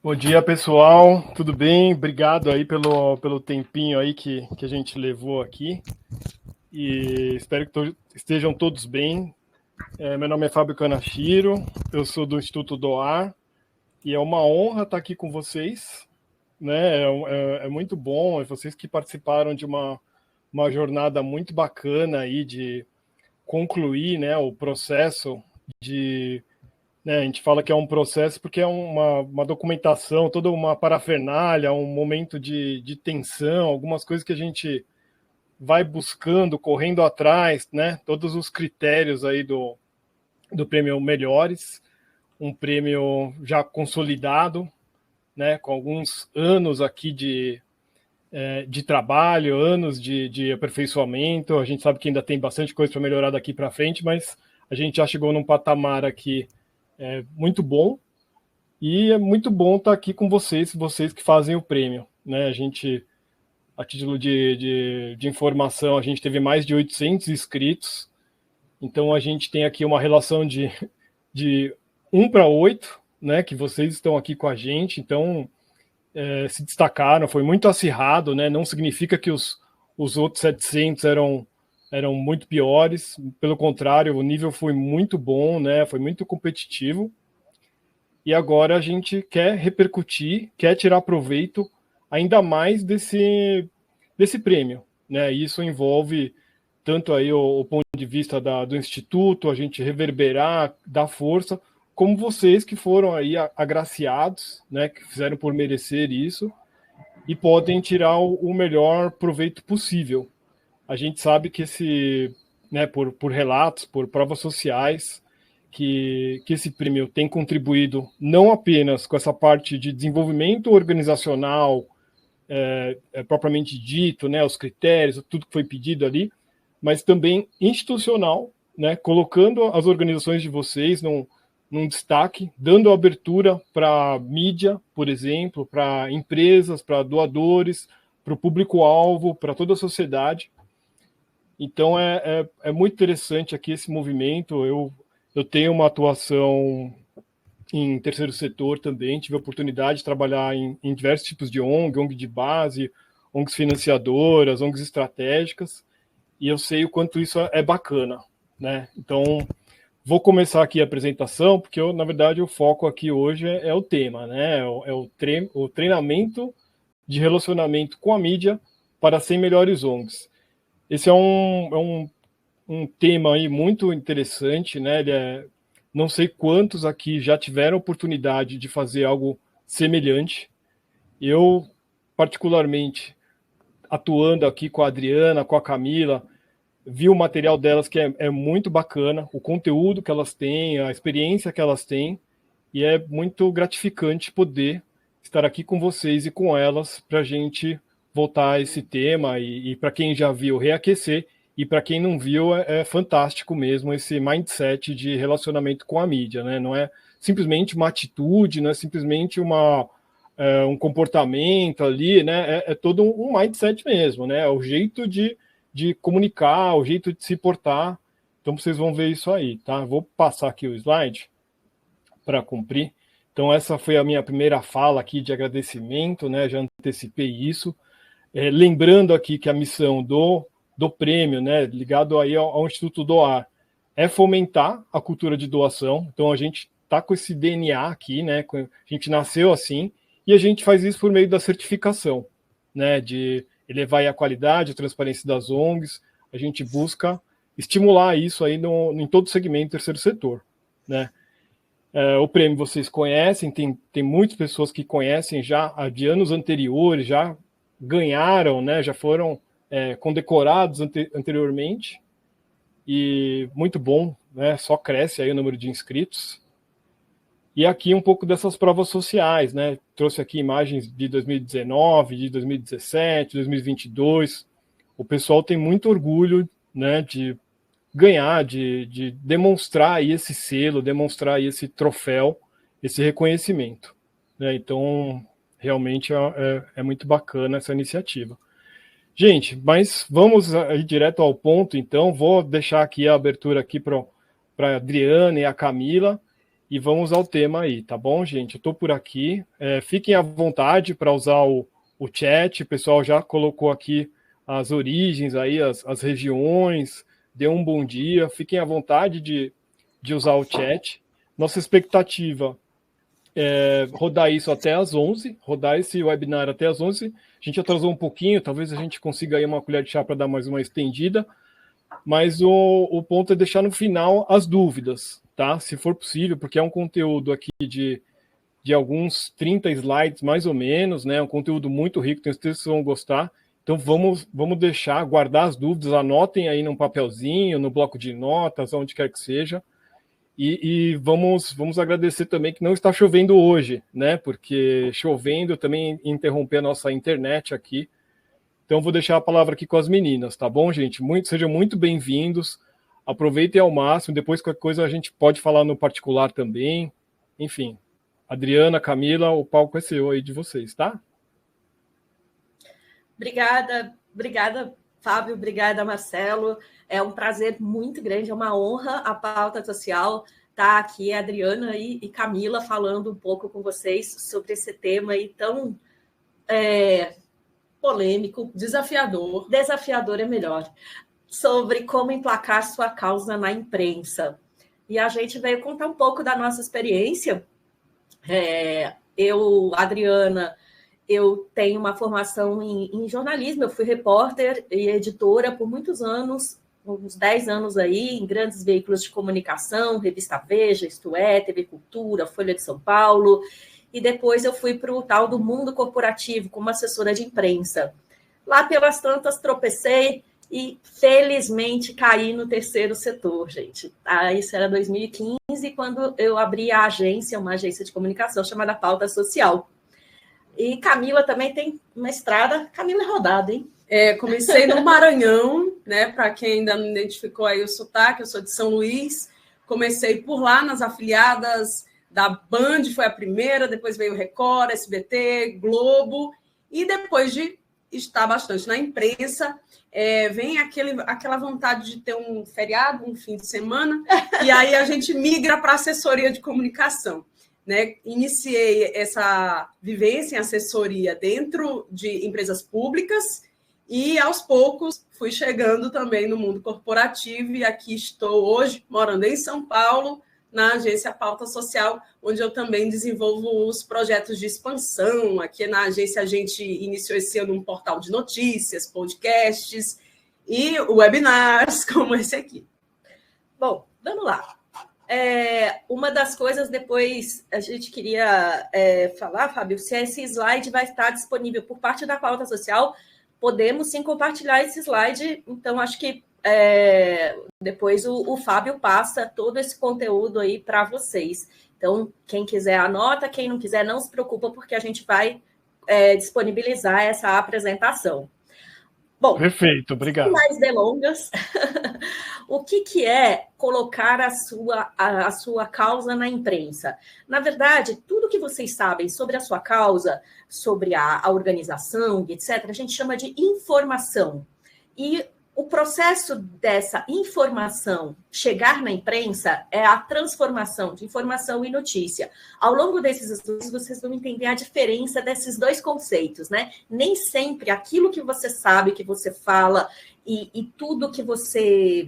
Bom dia, pessoal. Tudo bem? Obrigado aí pelo tempinho aí que a gente levou aqui. E espero que estejam todos bem. Meu nome é Fábio Kanashiro, eu sou do Instituto DOAR e é uma honra estar aqui com vocês. Né? É muito bom, vocês que participaram de uma jornada muito bacana aí de concluir, né, o processo de... A gente fala que é um processo porque é uma documentação, toda uma parafernália, um momento de tensão, algumas coisas que a gente vai buscando, correndo atrás, né? Todos os critérios aí do prêmio Melhores, um prêmio já consolidado, né? Com alguns anos aqui de trabalho, anos de aperfeiçoamento. A gente sabe que ainda tem bastante coisa para melhorar daqui para frente, mas a gente já chegou num patamar aqui muito bom, e é muito bom estar aqui com vocês que fazem o prêmio. Né? A gente, a título de informação, a gente teve mais de 800 inscritos, então a gente tem aqui uma relação de 1 para 8, né, que vocês estão aqui com a gente, então se destacaram, foi muito acirrado, né? Não significa que os outros 700 eram muito piores, pelo contrário, o nível foi muito bom, né? Foi muito competitivo. E agora a gente quer repercutir, quer tirar proveito ainda mais desse prêmio, né? Isso envolve tanto aí o ponto de vista do Instituto, a gente reverberar, dar força, como vocês que foram aí agraciados, né? Que fizeram por merecer isso e podem tirar o melhor proveito possível. A gente sabe que por relatos, por provas sociais, que esse prêmio tem contribuído não apenas com essa parte de desenvolvimento organizacional, propriamente dito, né, os critérios, tudo que foi pedido ali, mas também institucional, né, colocando as organizações de vocês num destaque, dando abertura para mídia, por exemplo, para empresas, para doadores, para o público-alvo, para toda a sociedade. Então é muito interessante aqui esse movimento. Eu tenho uma atuação em terceiro setor também, tive a oportunidade de trabalhar em diversos tipos de ONG de base, ONGs financiadoras, ONGs estratégicas, e eu sei o quanto isso é bacana, né? Então, vou começar aqui a apresentação, porque na verdade o foco aqui hoje é o tema, né? O treinamento de relacionamento com a mídia para 100 melhores ONGs. Esse é um tema aí muito interessante, né? Não sei quantos aqui já tiveram oportunidade de fazer algo semelhante. Eu, particularmente, atuando aqui com a Adriana, com a Camila, vi o material delas que é muito bacana, o conteúdo que elas têm, a experiência que elas têm, e é muito gratificante poder estar aqui com vocês e com elas para a gente voltar a esse tema e para quem já viu, reaquecer, e para quem não viu, é fantástico mesmo esse mindset de relacionamento com a mídia, né? Não é simplesmente uma atitude, não é simplesmente um comportamento ali, né? É todo um mindset mesmo, né? É o jeito de comunicar, o jeito de se portar. Então vocês vão ver isso aí, tá? Vou passar aqui o slide para cumprir. Então essa foi a minha primeira fala aqui de agradecimento, né? Já antecipei isso. Lembrando aqui que a missão do prêmio, né, ligado aí ao Instituto Doar, é fomentar a cultura de doação. Então a gente está com esse DNA aqui, né? A gente nasceu assim, e a gente faz isso por meio da certificação, né? De elevar a qualidade, a transparência das ONGs. A gente busca estimular isso aí em todo o segmento do terceiro setor, né? O prêmio vocês conhecem, tem muitas pessoas que conhecem já de anos anteriores, já ganharam, né? Já foram condecorados anteriormente, e muito bom, né? Só cresce aí o número de inscritos. E aqui um pouco dessas provas sociais, né? Trouxe aqui imagens de 2019, de 2017, 2022. O pessoal tem muito orgulho, né, de ganhar, de demonstrar aí esse selo, demonstrar aí esse troféu, esse reconhecimento, né? Então, realmente é muito bacana essa iniciativa. Gente, mas vamos ir direto ao ponto, então. Vou deixar aqui a abertura aqui para a Adriana e a Camila. e vamos ao tema aí, tá bom, gente? Eu estou por aqui. Fiquem à vontade para usar o chat. O pessoal já colocou aqui as origens aí, as regiões, deu um bom dia. Fiquem à vontade de usar o chat. Nossa expectativa é rodar isso até às 11, rodar esse webinar até às 11. A gente atrasou um pouquinho, talvez a gente consiga aí uma colher de chá para dar mais uma estendida, mas o ponto é deixar no final as dúvidas, tá? Se for possível, porque é um conteúdo aqui de alguns 30 slides, mais ou menos, né? Um conteúdo muito rico, tenho certeza que vocês vão gostar. Então vamos deixar, guardar as dúvidas, anotem aí num papelzinho, no bloco de notas, onde quer que seja. E vamos agradecer também que não está chovendo hoje, né? Porque chovendo também interromper a nossa internet aqui. Então vou deixar a palavra aqui com as meninas, tá bom, gente? Sejam muito bem-vindos. Aproveitem ao máximo. Depois qualquer coisa a gente pode falar no particular também. Enfim, Adriana, Camila, o palco é seu aí de vocês, tá? Obrigada, Fábio, obrigada, Marcelo. É um prazer muito grande, é uma honra a Pauta Social estar aqui, Adriana e Camila, falando um pouco com vocês sobre esse tema aí tão polêmico, desafiador é melhor, sobre como emplacar sua causa na imprensa. E a gente veio contar um pouco da nossa experiência. Adriana, eu tenho uma formação em jornalismo, eu fui repórter e editora por muitos anos, uns 10 anos aí, em grandes veículos de comunicação, Revista Veja, Isto É, TV Cultura, Folha de São Paulo, e depois eu fui para o tal do mundo corporativo como assessora de imprensa. Lá pelas tantas tropecei e felizmente caí no terceiro setor, gente. Isso era 2015, quando eu abri a agência, uma agência de comunicação chamada Pauta Social. E Camila também tem uma estrada. Camila é rodada, hein? Comecei no Maranhão, né? Para quem ainda não identificou aí o sotaque, eu sou de São Luís. Comecei por lá nas afiliadas da Band, foi a primeira, depois veio Record, SBT, Globo, e depois de estar bastante na imprensa, vem aquela vontade de ter um feriado, um fim de semana, e aí a gente migra para assessoria de comunicação. Né? Iniciei essa vivência em assessoria dentro de empresas públicas e, aos poucos, fui chegando também no mundo corporativo e aqui estou hoje, morando em São Paulo, na agência Pauta Social, onde eu também desenvolvo os projetos de expansão. Aqui na agência a gente iniciou esse ano um portal de notícias, podcasts e webinars como esse aqui. Bom, vamos lá. Uma das coisas depois a gente queria falar, Fábio, se esse slide vai estar disponível por parte da Pauta Social, podemos sim compartilhar esse slide, então acho que depois o Fábio passa todo esse conteúdo aí para vocês. Então, quem quiser anota, quem não quiser não se preocupa, porque a gente vai disponibilizar essa apresentação. Bom, perfeito, obrigado. Sem mais delongas, o que é colocar a sua causa na imprensa? Na verdade, tudo que vocês sabem sobre a sua causa, sobre a organização, etc., a gente chama de informação. E o processo dessa informação chegar na imprensa é a transformação de informação e notícia. Ao longo desses estudos, vocês vão entender a diferença desses dois conceitos, né? Nem sempre aquilo que você sabe, que você fala e tudo que você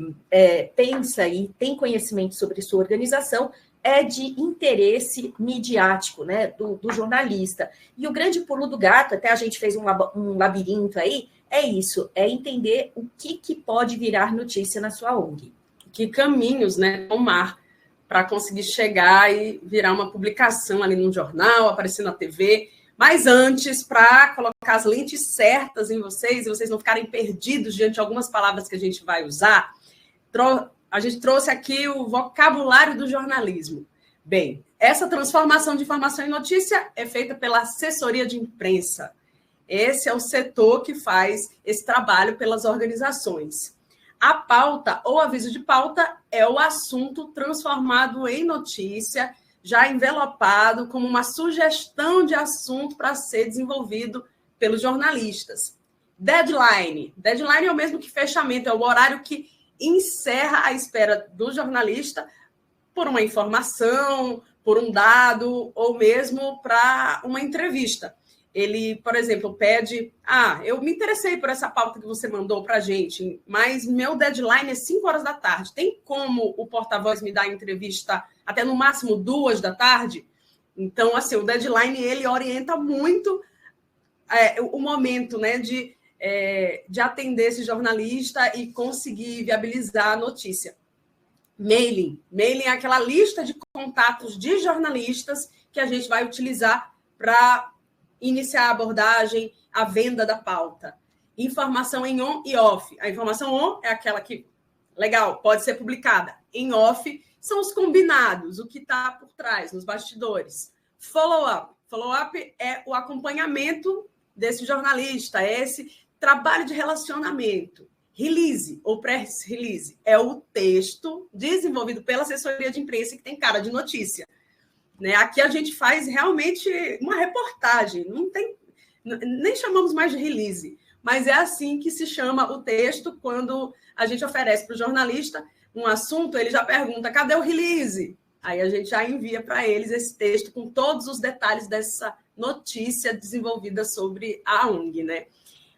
pensa e tem conhecimento sobre sua organização é de interesse midiático, né, do jornalista. E o grande pulo do gato, até a gente fez um labirinto aí, é isso, é entender o que pode virar notícia na sua ONG. Que caminhos, né, tomar para conseguir chegar e virar uma publicação ali num jornal, aparecer na TV. Mas antes, para colocar as lentes certas em vocês, e vocês não ficarem perdidos diante de algumas palavras que a gente vai usar, a gente trouxe aqui o vocabulário do jornalismo. Bem, essa transformação de informação em notícia é feita pela assessoria de imprensa. Esse é o setor que faz esse trabalho pelas organizações. A pauta ou aviso de pauta é o assunto transformado em notícia, já envelopado como uma sugestão de assunto para ser desenvolvido pelos jornalistas. Deadline. Deadline é o mesmo que fechamento, é o horário que encerra a espera do jornalista por uma informação, por um dado ou mesmo para uma entrevista. Ele, por exemplo, pede, eu me interessei por essa pauta que você mandou para a gente, mas meu deadline é 5 horas da tarde. Tem como o porta-voz me dar entrevista até no máximo 2 da tarde? Então, assim, o deadline, ele orienta muito o momento, né, de atender esse jornalista e conseguir viabilizar a notícia. Mailing é aquela lista de contatos de jornalistas que a gente vai utilizar para iniciar a abordagem, a venda da pauta. Informação em on e off. A informação on é aquela que, legal, pode ser publicada. Em off são os combinados, o que está por trás, nos bastidores. Follow-up. Follow-up é o acompanhamento desse jornalista, é esse trabalho de relacionamento. Release ou press-release é o texto desenvolvido pela assessoria de imprensa que tem cara de notícia. Né? Aqui a gente faz realmente uma reportagem, nem chamamos mais de release, mas é assim que se chama o texto quando a gente oferece para o jornalista um assunto, ele já pergunta, cadê o release? Aí a gente já envia para eles esse texto com todos os detalhes dessa notícia desenvolvida sobre a ONG. Né?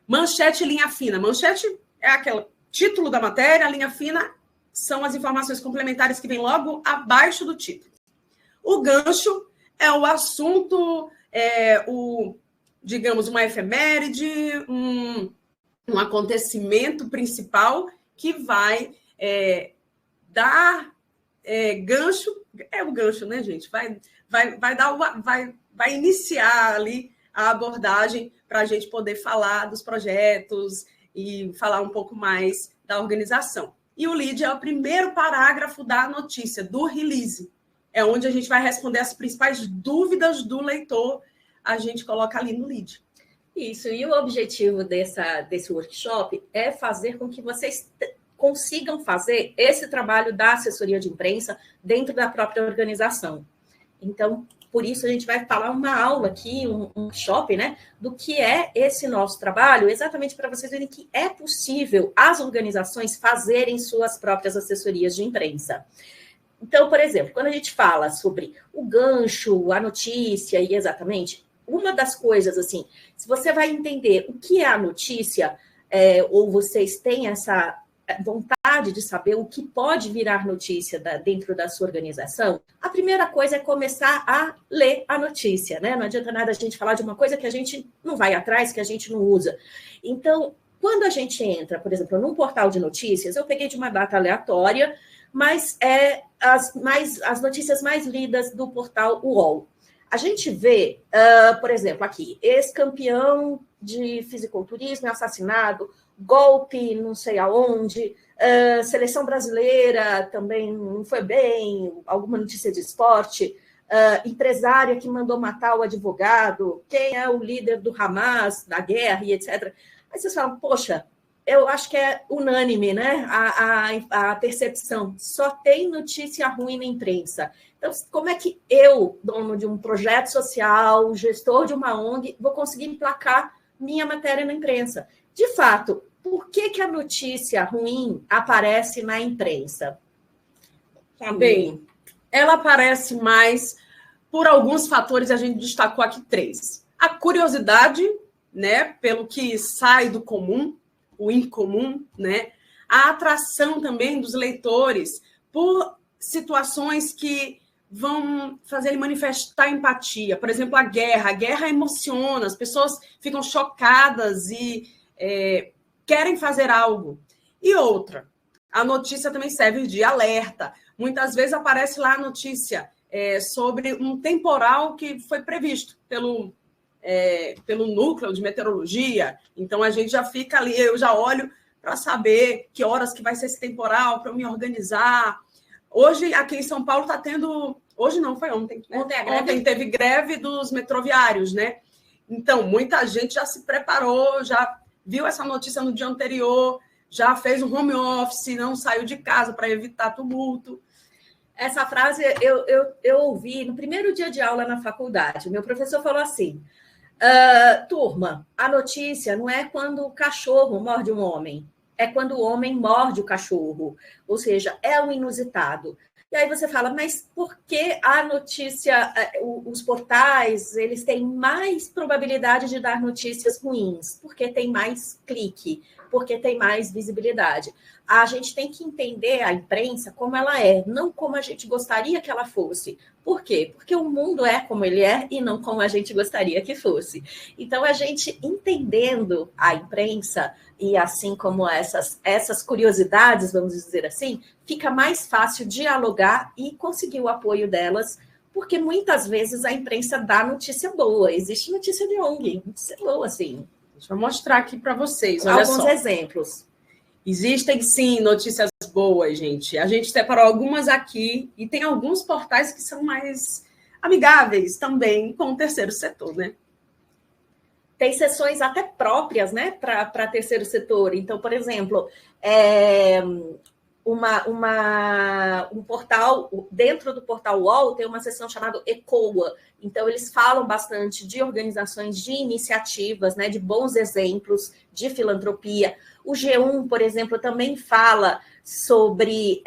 Manchete e linha fina. Manchete é aquele título da matéria, a linha fina são as informações complementares que vêm logo abaixo do título. O gancho é o assunto, digamos, uma efeméride, um acontecimento principal que vai dar gancho, é o gancho, né, gente? Vai iniciar ali a abordagem para a gente poder falar dos projetos e falar um pouco mais da organização. E o lead é o primeiro parágrafo da notícia, do release. É onde a gente vai responder as principais dúvidas do leitor, a gente coloca ali no lead. Isso, e o objetivo desse workshop é fazer com que vocês consigam fazer esse trabalho da assessoria de imprensa dentro da própria organização. Então, por isso a gente vai falar uma aula aqui, um workshop, né, do que é esse nosso trabalho, exatamente para vocês verem que é possível as organizações fazerem suas próprias assessorias de imprensa. Então, por exemplo, quando a gente fala sobre o gancho, a notícia e exatamente, uma das coisas, assim, se você vai entender o que é a notícia, ou vocês têm essa vontade de saber o que pode virar notícia dentro da sua organização, a primeira coisa é começar a ler a notícia, né? Não adianta nada a gente falar de uma coisa que a gente não vai atrás, que a gente não usa. Então, quando a gente entra, por exemplo, num portal de notícias, eu peguei de uma data aleatória, mas as notícias mais lidas do portal UOL. A gente vê, por exemplo, aqui, ex-campeão de fisiculturismo é assassinado, golpe não sei aonde, seleção brasileira também não foi bem, alguma notícia de esporte, empresária que mandou matar o advogado, quem é o líder do Hamas, da guerra e etc. Aí vocês falam, poxa, eu acho que é unânime, né? A percepção. Só tem notícia ruim na imprensa. Então, como é que eu, dono de um projeto social, gestor de uma ONG, vou conseguir emplacar minha matéria na imprensa? De fato, por que a notícia ruim aparece na imprensa? Bem, ela aparece mais por alguns fatores, a gente destacou aqui 3. A curiosidade, né, pelo que sai do comum, o incomum, né? A atração também dos leitores por situações que vão fazer ele manifestar empatia. Por exemplo, a guerra emociona, as pessoas ficam chocadas e querem fazer algo. E outra, a notícia também serve de alerta. Muitas vezes aparece lá a notícia sobre um temporal que foi previsto pelo núcleo de meteorologia. Então, a gente já fica ali, eu já olho para saber que horas que vai ser esse temporal, para eu me organizar. Hoje, aqui em São Paulo, está tendo... Hoje não, foi ontem. Né? Ontem teve greve dos metroviários, né? Então, muita gente já se preparou, já viu essa notícia no dia anterior, já fez um home office, não saiu de casa para evitar tumulto. Essa frase eu ouvi no primeiro dia de aula na faculdade. Meu professor falou assim, turma, a notícia não é quando o cachorro morde um homem, é quando o homem morde o cachorro. Ou seja, é o inusitado. E aí você fala, mas por que a notícia, os portais, eles têm mais probabilidade de dar notícias ruins? Porque tem mais clique, porque tem mais visibilidade. A gente tem que entender a imprensa como ela é, não como a gente gostaria que ela fosse. Por quê? Porque o mundo é como ele é e não como a gente gostaria que fosse. Então, a gente entendendo a imprensa, e assim como essas curiosidades, vamos dizer assim, fica mais fácil dialogar e conseguir o apoio delas, porque muitas vezes a imprensa dá notícia boa. Existe notícia de ONG, notícia boa, assim. Deixa eu mostrar aqui para vocês, olha alguns só. Exemplos. Existem, sim, notícias boas, gente. A gente separou algumas aqui e tem alguns portais que são mais amigáveis também com o terceiro setor, né? Tem sessões até próprias, né, para terceiro setor. Então, por exemplo, um portal, dentro do portal UOL, tem uma seção chamada ECOA. Então, eles falam bastante de organizações, de iniciativas, né, de bons exemplos de filantropia. O G1, por exemplo, também fala sobre,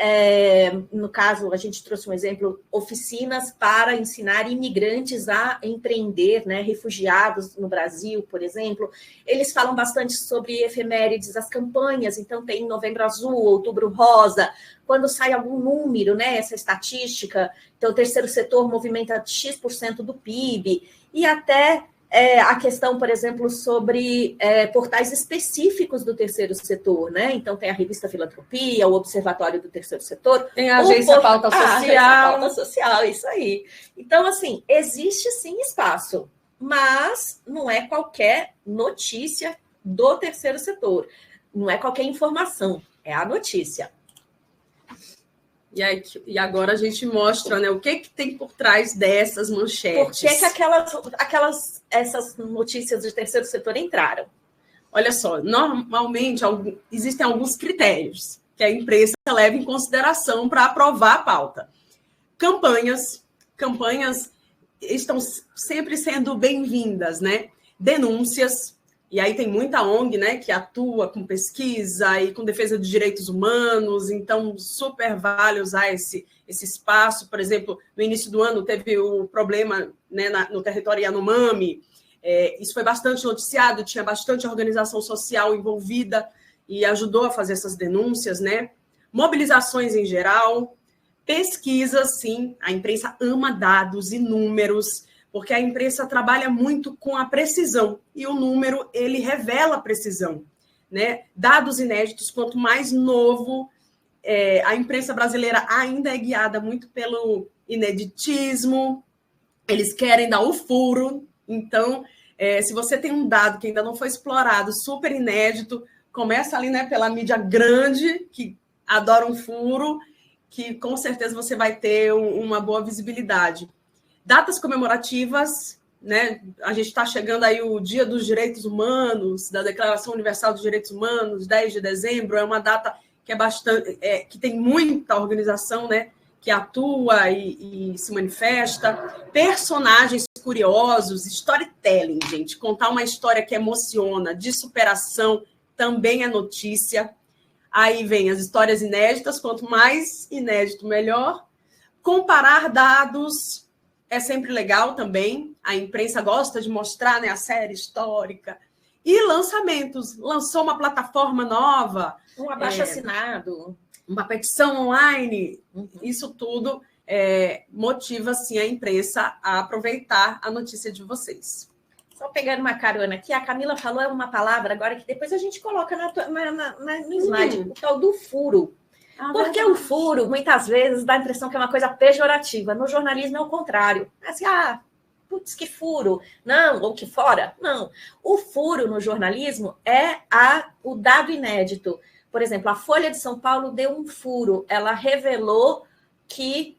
no caso, a gente trouxe um exemplo, oficinas para ensinar imigrantes a empreender, né, refugiados no Brasil, por exemplo. Eles falam bastante sobre efemérides, as campanhas, então tem Novembro Azul, Outubro Rosa, quando sai algum número, né, essa estatística, então o terceiro setor movimenta X% do PIB, e até a questão, por exemplo, sobre portais específicos do terceiro setor, né? Então, tem a revista Filantropia, o Observatório do Terceiro Setor. Tem a Agência Pauta Social. Agência Pauta Social, isso aí. Então, assim, existe sim espaço, mas não é qualquer notícia do terceiro setor. Não é qualquer informação, é a notícia. E agora a gente mostra, né, o que tem por trás dessas manchetes. Por que essas notícias de terceiro setor entraram? Olha só, normalmente existem alguns critérios que a imprensa leva em consideração para aprovar a pauta. Campanhas estão sempre sendo bem-vindas, né? Denúncias. E aí tem muita ONG, né, que atua com pesquisa e com defesa de direitos humanos, então super vale usar esse espaço. Por exemplo, no início do ano teve o problema, né, no território Yanomami, isso foi bastante noticiado, tinha bastante organização social envolvida e ajudou a fazer essas denúncias, né? Mobilizações em geral, pesquisas, sim, a imprensa ama dados e números, porque a imprensa trabalha muito com a precisão, e o número, ele revela a precisão, né? Dados inéditos, quanto mais novo, a imprensa brasileira ainda é guiada muito pelo ineditismo, eles querem dar o furo, então, se você tem um dado que ainda não foi explorado, super inédito, começa ali, né, pela mídia grande, que adora um furo, que com certeza você vai ter uma boa visibilidade. Datas comemorativas, né? A gente está chegando aí o Dia dos Direitos Humanos, da Declaração Universal dos Direitos Humanos, 10 de dezembro, é uma data que que tem muita organização, né, que atua e se manifesta. Personagens curiosos, storytelling, gente, contar uma história que emociona, de superação, também é notícia. Aí vem as histórias inéditas, quanto mais inédito, melhor. Comparar dados é sempre legal também, a imprensa gosta de mostrar, né, a série histórica. E lançamentos, lançou uma plataforma nova. Um abaixo-assinado. Uma petição online, isso tudo motiva, sim, a imprensa a aproveitar a notícia de vocês. Só pegando uma carona aqui, a Camila falou uma palavra agora que depois a gente coloca no slide, o tal do furo. Porque o furo, muitas vezes, dá a impressão que é uma coisa pejorativa. No jornalismo é o contrário. Assim, putz, que furo. Não, ou que fora. Não. O furo no jornalismo é o dado inédito. Por exemplo, a Folha de São Paulo deu um furo. Ela revelou que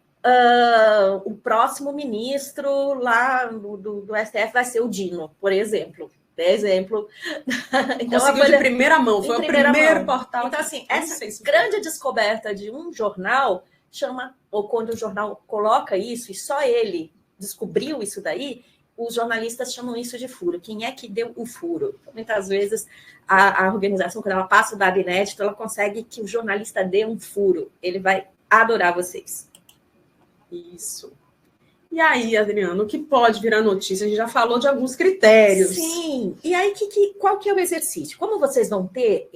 o próximo ministro lá do STF vai ser o Dino, por exemplo. Exemplo. Então, conseguiu de primeira mão, foi o primeiro portal. Então, assim, essa grande descoberta de um jornal ou quando o jornal coloca isso, e só ele descobriu isso daí, os jornalistas chamam isso de furo. Quem é que deu o furo? Muitas vezes a organização, quando ela passa o dado inédito, ela consegue que o jornalista dê um furo. Ele vai adorar vocês. Isso. E aí, Adriana, o que pode virar notícia? A gente já falou de alguns critérios. Sim. E aí, qual que é o exercício? Como vocês vão ter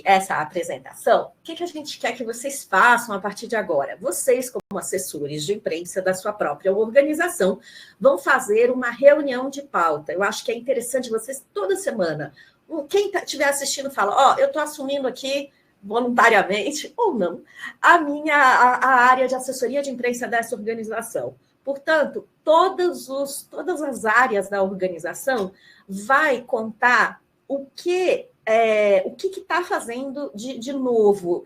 essa apresentação, o que a gente quer que vocês façam a partir de agora? Vocês, como assessores de imprensa da sua própria organização, vão fazer uma reunião de pauta. Eu acho que é interessante vocês, toda semana, quem estiver assistindo fala, eu estou assumindo aqui, voluntariamente ou não, a área de assessoria de imprensa dessa organização. Portanto, todas as áreas da organização vai contar o que está fazendo de novo.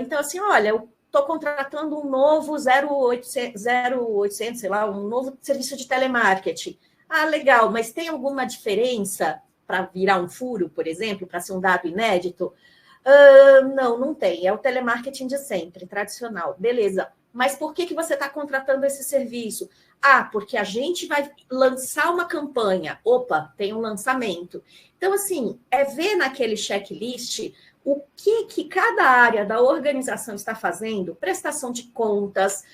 Então, assim, olha, eu estou contratando um novo 0800, sei lá, um novo serviço de telemarketing. Ah, legal, mas tem alguma diferença para virar um furo, por exemplo, para ser um dado inédito? Não tem. É o telemarketing de sempre, tradicional. Beleza. Mas por que você está contratando esse serviço? Porque a gente vai lançar uma campanha. Opa, tem um lançamento. Então, assim, é ver naquele checklist o que cada área da organização está fazendo, prestação de contas,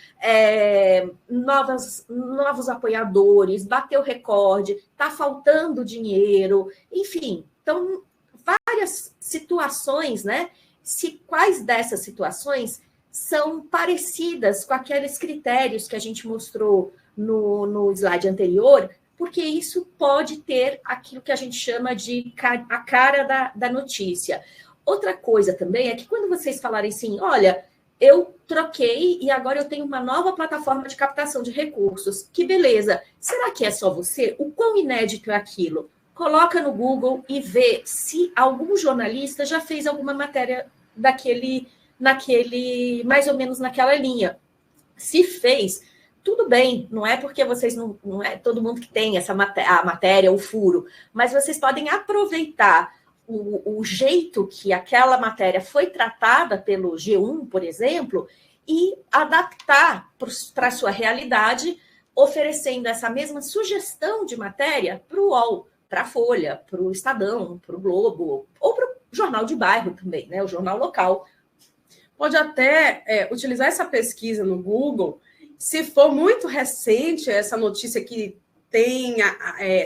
novos apoiadores, bateu recorde, está faltando dinheiro, enfim. Então, várias situações, né? Quais dessas situações são parecidas com aqueles critérios que a gente mostrou no slide anterior, porque isso pode ter aquilo que a gente chama de a cara da notícia. Outra coisa também é que quando vocês falarem assim, olha, eu troquei e agora eu tenho uma nova plataforma de captação de recursos, que beleza, será que é só você? O quão inédito é aquilo? Coloca no Google e vê se algum jornalista já fez alguma matéria mais ou menos naquela linha. Se fez, tudo bem, não é porque vocês não é todo mundo que tem a matéria, o furo, mas vocês podem aproveitar o jeito que aquela matéria foi tratada pelo G1, por exemplo, e adaptar para a sua realidade, oferecendo essa mesma sugestão de matéria para o UOL, para a Folha, para o Estadão, para o Globo, ou para o jornal de bairro também, né? O jornal local. Pode até utilizar essa pesquisa no Google, se for muito recente, essa notícia que tem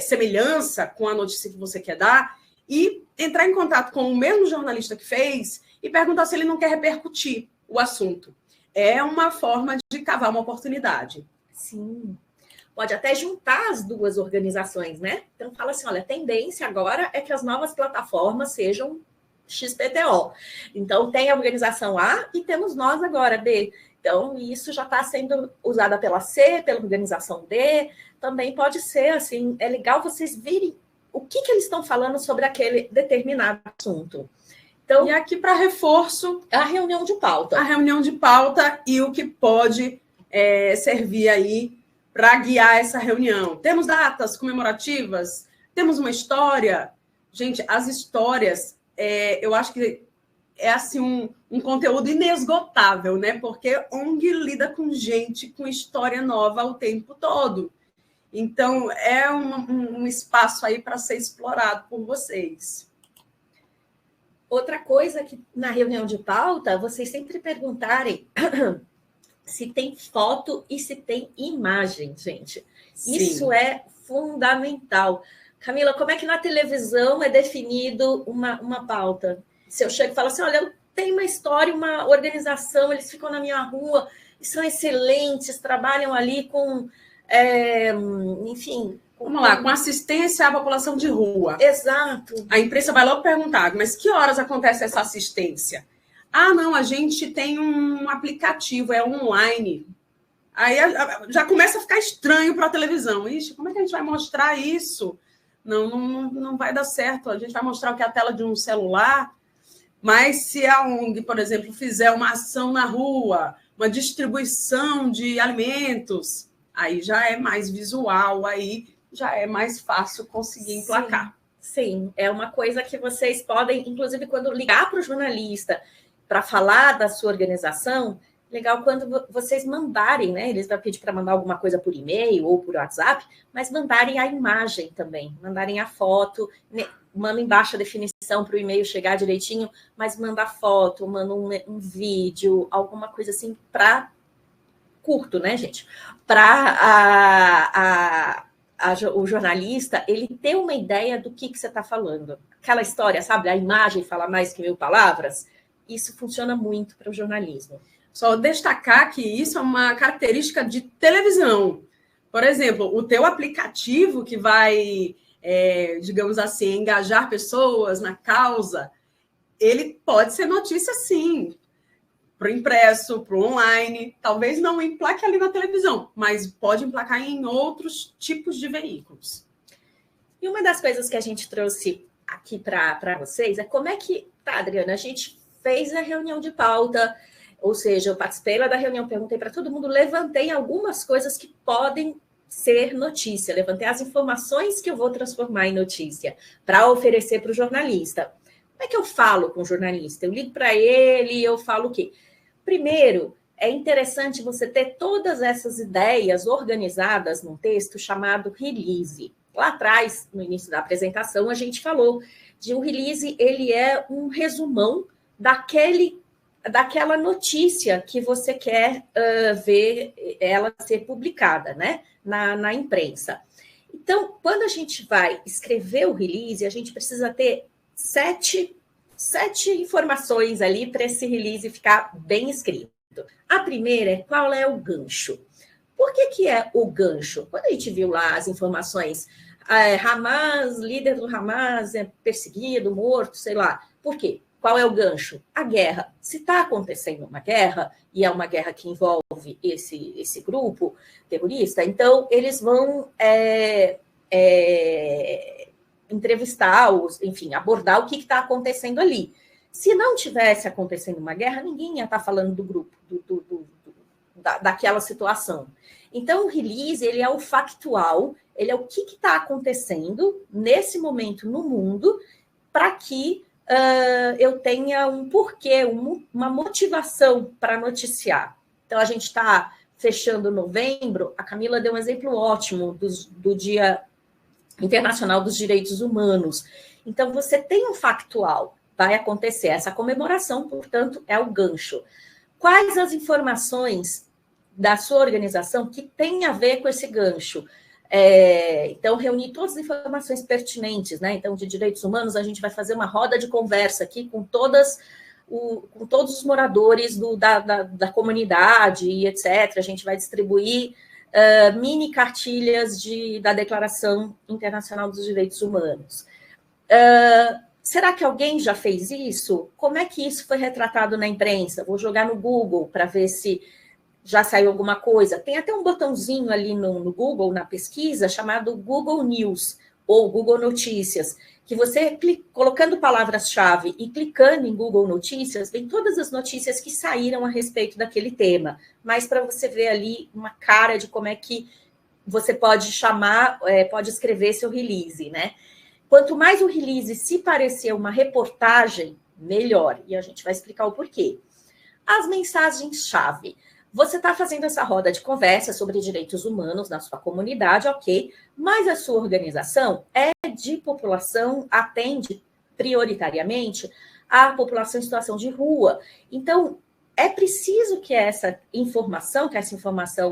semelhança com a notícia que você quer dar, e entrar em contato com o mesmo jornalista que fez e perguntar se ele não quer repercutir o assunto. É uma forma de cavar uma oportunidade. Sim. Pode até juntar as duas organizações, né? Então, fala assim, olha, a tendência agora é que as novas plataformas sejam XPTO. Então, tem a organização A e temos nós agora, B. Então, isso já está sendo usada pela C, pela organização D. Também pode ser, assim, é legal vocês verem o que eles estão falando sobre aquele determinado assunto. Então, e aqui, para reforço, a reunião de pauta. A reunião de pauta e o que pode servir aí para guiar essa reunião. Temos datas comemorativas? Temos uma história? Gente, as histórias, eu acho que é assim um conteúdo inesgotável, né? Porque ONG lida com gente com história nova o tempo todo. Então, é um espaço aí para ser explorado por vocês. Outra coisa que na reunião de pauta, vocês sempre perguntarem se tem foto e se tem imagem, gente. Sim. Isso é fundamental. Camila, como é que na televisão é definido uma pauta? Se eu chego e falo assim, olha, eu tenho uma história, uma organização, eles ficam na minha rua, e são excelentes, trabalham ali com... enfim... Vamos lá, com assistência à população de rua. Exato. A imprensa vai logo perguntar, mas que horas acontece essa assistência? Ah, não, a gente tem um aplicativo, é online. Aí já começa a ficar estranho para a televisão. Ixi, como é que a gente vai mostrar isso? Não vai dar certo. A gente vai mostrar o que é a tela de um celular. Mas se a ONG, por exemplo, fizer uma ação na rua, uma distribuição de alimentos, aí já é mais visual, aí já é mais fácil conseguir emplacar. Sim, é uma coisa que vocês podem, inclusive, quando ligar para o jornalista para falar da sua organização, legal quando vocês mandarem, né? Eles vão pedir para mandar alguma coisa por e-mail ou por WhatsApp, mas mandarem a imagem também, mandarem a foto, né? Manda em baixa definição para o e-mail chegar direitinho, mas manda foto, manda um vídeo, alguma coisa assim para curto, né, gente? Para o jornalista ele ter uma ideia do que você está falando. Aquela história, sabe? A imagem fala mais que 1000 palavras. Isso funciona muito para o jornalismo. Só destacar que isso é uma característica de televisão. Por exemplo, o teu aplicativo que vai, digamos assim, engajar pessoas na causa, ele pode ser notícia, sim, para o impresso, para o online. Talvez não emplaque ali na televisão, mas pode emplacar em outros tipos de veículos. E uma das coisas que a gente trouxe aqui para vocês é como é que, tá, Adriana, a gente fez a reunião de pauta, ou seja, eu participei lá da reunião, perguntei para todo mundo, levantei algumas coisas que podem ser notícia, levantei as informações que eu vou transformar em notícia para oferecer para o jornalista. Como é que eu falo com o jornalista? Eu ligo para ele e eu falo o quê? Primeiro, é interessante você ter todas essas ideias organizadas num texto chamado release. Lá atrás, no início da apresentação, a gente falou de um release, ele é um resumão daquela notícia que você quer ver ela ser publicada, né, na imprensa. Então, quando a gente vai escrever o release, a gente precisa ter sete informações ali para esse release ficar bem escrito. A primeira é qual é o gancho. Por que é o gancho? Quando a gente viu lá as informações, Hamas, líder do Hamas é perseguido, morto, sei lá. Por quê? Qual é o gancho? A guerra. Se está acontecendo uma guerra, e é uma guerra que envolve esse grupo terrorista, então eles vão entrevistá-los, enfim, abordar o que está acontecendo ali. Se não tivesse acontecendo uma guerra, ninguém ia estar falando do grupo, daquela situação. Então, o release, ele é o factual, ele é o que está acontecendo nesse momento no mundo, para que eu tenha um porquê, uma motivação para noticiar. Então, a gente está fechando novembro, a Camila deu um exemplo ótimo do Dia Internacional dos Direitos Humanos. Então, você tem um factual, vai acontecer essa comemoração, portanto, é o gancho. Quais as informações da sua organização que tem a ver com esse gancho? Então, reunir todas as informações pertinentes, né? Então, de direitos humanos, a gente vai fazer uma roda de conversa aqui com todos os moradores da comunidade e etc. A gente vai distribuir mini cartilhas da Declaração Internacional dos Direitos Humanos. Será que alguém já fez isso? Como é que isso foi retratado na imprensa? Vou jogar no Google para ver se já saiu alguma coisa. Tem até um botãozinho ali no Google, na pesquisa, chamado Google News, ou Google Notícias, que você, colocando palavras-chave e clicando em Google Notícias, vem todas as notícias que saíram a respeito daquele tema, mas para você ver ali uma cara de como é que você pode pode escrever seu release, né? Quanto mais o release se parecer uma reportagem, melhor. E a gente vai explicar o porquê. As mensagens-chave. Você está fazendo essa roda de conversa sobre direitos humanos na sua comunidade, ok, mas a sua organização é de população, atende prioritariamente a população em situação de rua. Então, é preciso que essa informação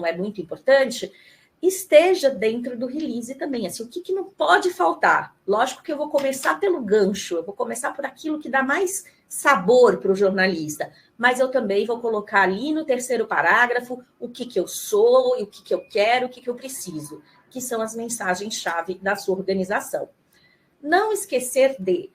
é muito importante, esteja dentro do release também. Assim, o que não pode faltar? Lógico que eu vou começar pelo gancho, eu vou começar por aquilo que dá mais sabor para o jornalista, mas eu também vou colocar ali no terceiro parágrafo o que eu sou, o que eu quero, o que eu preciso, que são as mensagens-chave da sua organização. Não esquecer de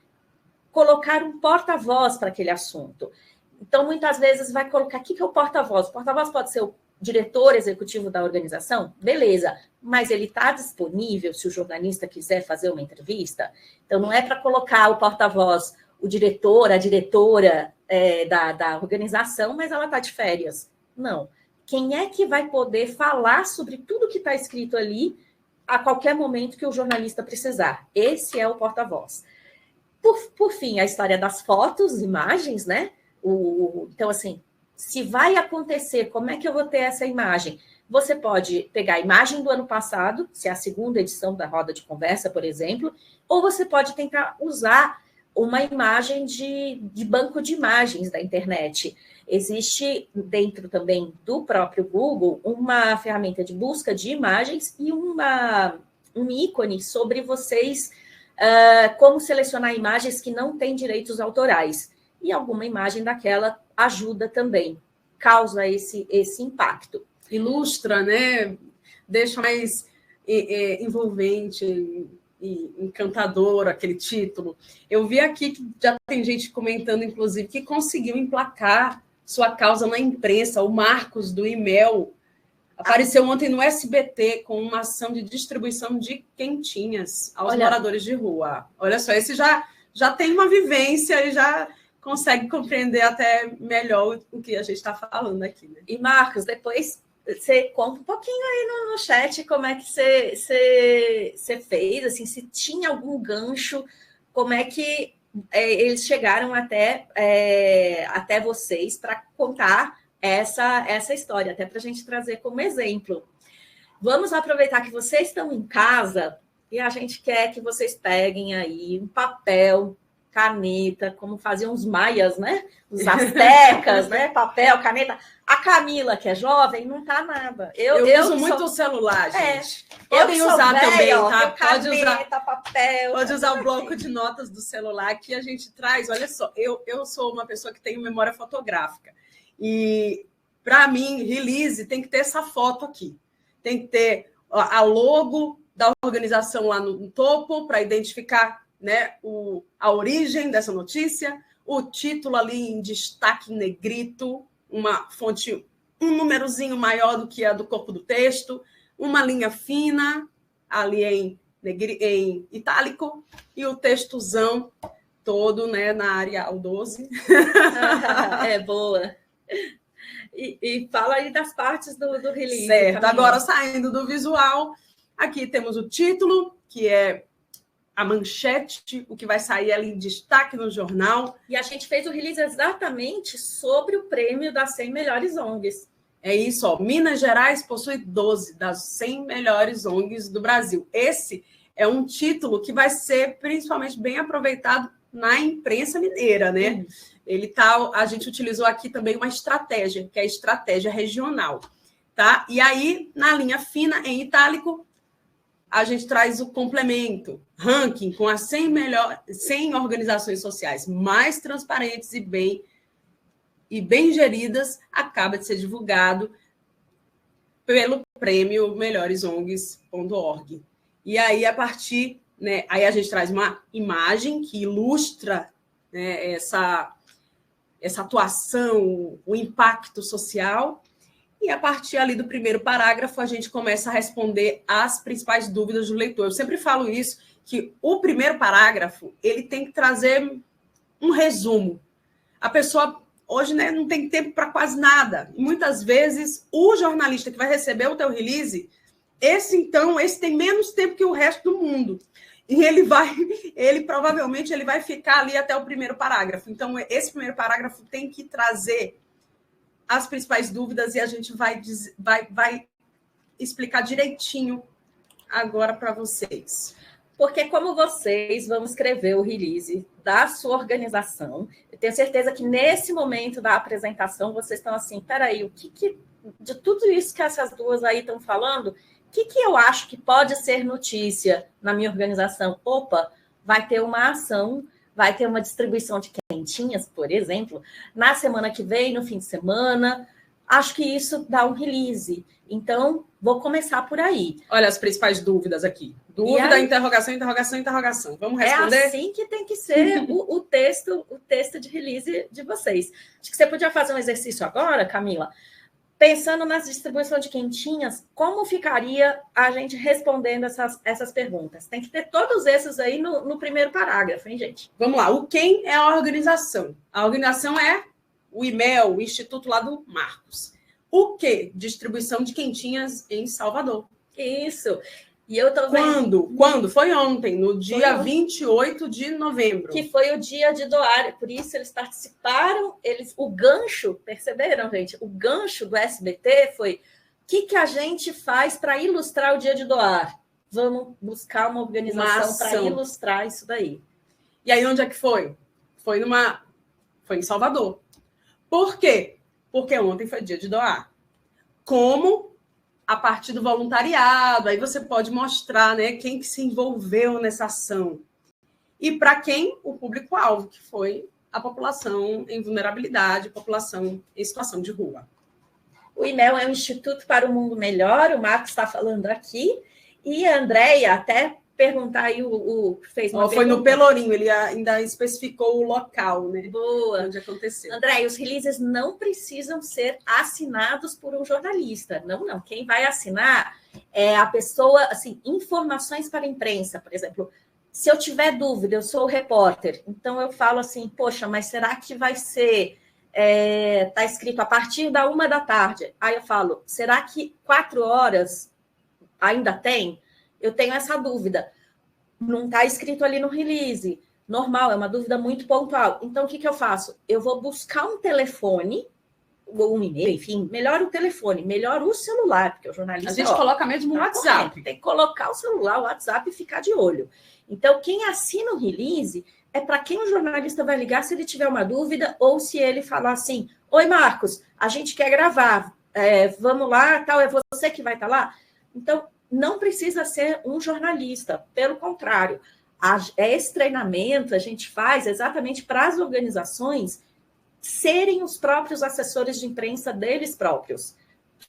colocar um porta-voz para aquele assunto. Então, muitas vezes vai colocar, o que é o porta-voz? O porta-voz pode ser o diretor executivo da organização? Beleza, mas ele está disponível se o jornalista quiser fazer uma entrevista? Então, não é para colocar o porta-voz, o diretor, a diretora da organização, mas ela está de férias. Não. Quem é que vai poder falar sobre tudo que está escrito ali a qualquer momento que o jornalista precisar? Esse é o porta-voz. Por fim, a história das fotos, imagens, né? Então, assim, se vai acontecer, como é que eu vou ter essa imagem? Você pode pegar a imagem do ano passado, se é a segunda edição da roda de conversa, por exemplo, ou você pode tentar usar uma imagem de banco de imagens da internet. Existe dentro também do próprio Google uma ferramenta de busca de imagens e um ícone sobre vocês, como selecionar imagens que não têm direitos autorais. E alguma imagem daquela ajuda também, causa esse impacto. Ilustra, né? Deixa mais envolvente e encantador aquele título. Eu vi aqui que já tem gente comentando, inclusive, que conseguiu emplacar sua causa na imprensa. O Marcos, do e-mail, apareceu ontem no SBT com uma ação de distribuição de quentinhas aos moradores de rua. Olha só, esse já tem uma vivência e já consegue compreender até melhor o que a gente está falando aqui. Né? E, Marcos, depois você conta um pouquinho aí no chat como é que você fez, assim, se tinha algum gancho, como é que eles chegaram até vocês para contar essa história, até para a gente trazer como exemplo. Vamos aproveitar que vocês estão em casa e a gente quer que vocês peguem aí um papel, caneta, como faziam os maias, né? Os astecas, né? Papel, caneta. A Camila, que é jovem, não tá nada. Eu uso muito o celular, gente. Podem usar velha, também, ó, tá? Caneta, papel. Pode usar o bloco de notas do celular que a gente traz. Olha só, eu sou uma pessoa que tem memória fotográfica. E, para mim, release tem que ter essa foto aqui. Tem que ter a logo da organização lá no topo para identificar, né, a origem dessa notícia, o título ali em destaque negrito, uma fonte, um númerozinho maior do que a do corpo do texto, uma linha fina ali em itálico e o textozão todo, né, na Arial 12. É boa. E fala aí das partes do release. Certo, também. Agora saindo do visual, aqui temos o título, que é a manchete, o que vai sair ali em destaque no jornal. E a gente fez o release exatamente sobre o prêmio das 100 melhores ONGs. É isso, ó. Minas Gerais possui 12 das 100 melhores ONGs do Brasil. Esse é um título que vai ser principalmente bem aproveitado na imprensa mineira, né? A gente utilizou aqui também uma estratégia, que é a estratégia regional, tá? E aí, na linha fina, em itálico, a gente traz o complemento, ranking com as 100 organizações sociais mais transparentes e bem geridas, acaba de ser divulgado pelo prêmio melhoresongs.org. E aí, a partir, né, aí a gente traz uma imagem que ilustra, né, essa atuação, o impacto social. E a partir ali do primeiro parágrafo, a gente começa a responder as principais dúvidas do leitor. Eu sempre falo isso, que o primeiro parágrafo, ele tem que trazer um resumo. A pessoa, hoje, né, não tem tempo para quase nada. E muitas vezes, o jornalista que vai receber o teu release, esse tem menos tempo que o resto do mundo. E ele provavelmente vai ficar ali até o primeiro parágrafo. Então, esse primeiro parágrafo tem que trazer as principais dúvidas e a gente vai explicar direitinho agora para vocês. Porque como vocês vão escrever o release da sua organização, eu tenho certeza que nesse momento da apresentação vocês estão assim, peraí, o que de tudo isso que essas duas aí estão falando, o que eu acho que pode ser notícia na minha organização? Opa, vai ter uma ação, vai ter uma distribuição de quentinhas, por exemplo, na semana que vem, no fim de semana. Acho que isso dá um release. Então, vou começar por aí. Olha as principais dúvidas aqui. Dúvida, interrogação, interrogação, interrogação. Vamos responder? É assim que tem que ser o texto de release de vocês. Acho que você podia fazer um exercício agora, Camila, pensando na distribuição de quentinhas, como ficaria a gente respondendo essas perguntas? Tem que ter todos esses aí no primeiro parágrafo, hein, gente? Vamos lá. O quem é a organização? A organização é o e-mail, o instituto lá do Marcos. O que? Distribuição de quentinhas em Salvador. Isso. E eu tô vendo... Quando? Foi ontem, no dia 28 de novembro. Que foi o dia de doar. Por isso eles participaram. O gancho, perceberam, gente? O gancho do SBT foi o que a gente faz para ilustrar o dia de doar? Vamos buscar uma organização para ilustrar isso daí. E aí, onde é que foi? Foi em Salvador. Por quê? Porque ontem foi dia de doar. Como a partir do voluntariado, aí você pode mostrar, né, quem que se envolveu nessa ação. E para quem? O público-alvo, que foi a população em vulnerabilidade, população em situação de rua. O IMEL é o Instituto para o Mundo Melhor, o Marcos está falando aqui, e a Andréia até perguntar aí, fez uma Foi no Pelourinho, ele ainda especificou o local, né? Boa. Onde aconteceu. Andréia, os releases não precisam ser assinados por um jornalista. Não. Quem vai assinar é a pessoa, assim, informações para a imprensa, por exemplo. Se eu tiver dúvida, eu sou o repórter, então eu falo assim, poxa, mas será que vai ser... Está escrito a partir da 1h. Aí eu falo, será que 4 horas ainda tem? Eu tenho essa dúvida. Não está escrito ali no release. Normal, é uma dúvida muito pontual. Então, o que eu faço? Eu vou buscar um telefone, ou um e-mail, enfim, melhor o telefone, melhor o celular, porque o jornalista... A gente coloca mesmo o WhatsApp. Correndo, tem que colocar o celular, o WhatsApp e ficar de olho. Então, quem assina o release é para quem o jornalista vai ligar se ele tiver uma dúvida ou se ele falar assim, oi, Marcos, a gente quer gravar, vamos lá, tal, é você que vai estar lá? Então, não precisa ser um jornalista, pelo contrário. Esse treinamento a gente faz exatamente para as organizações serem os próprios assessores de imprensa deles próprios,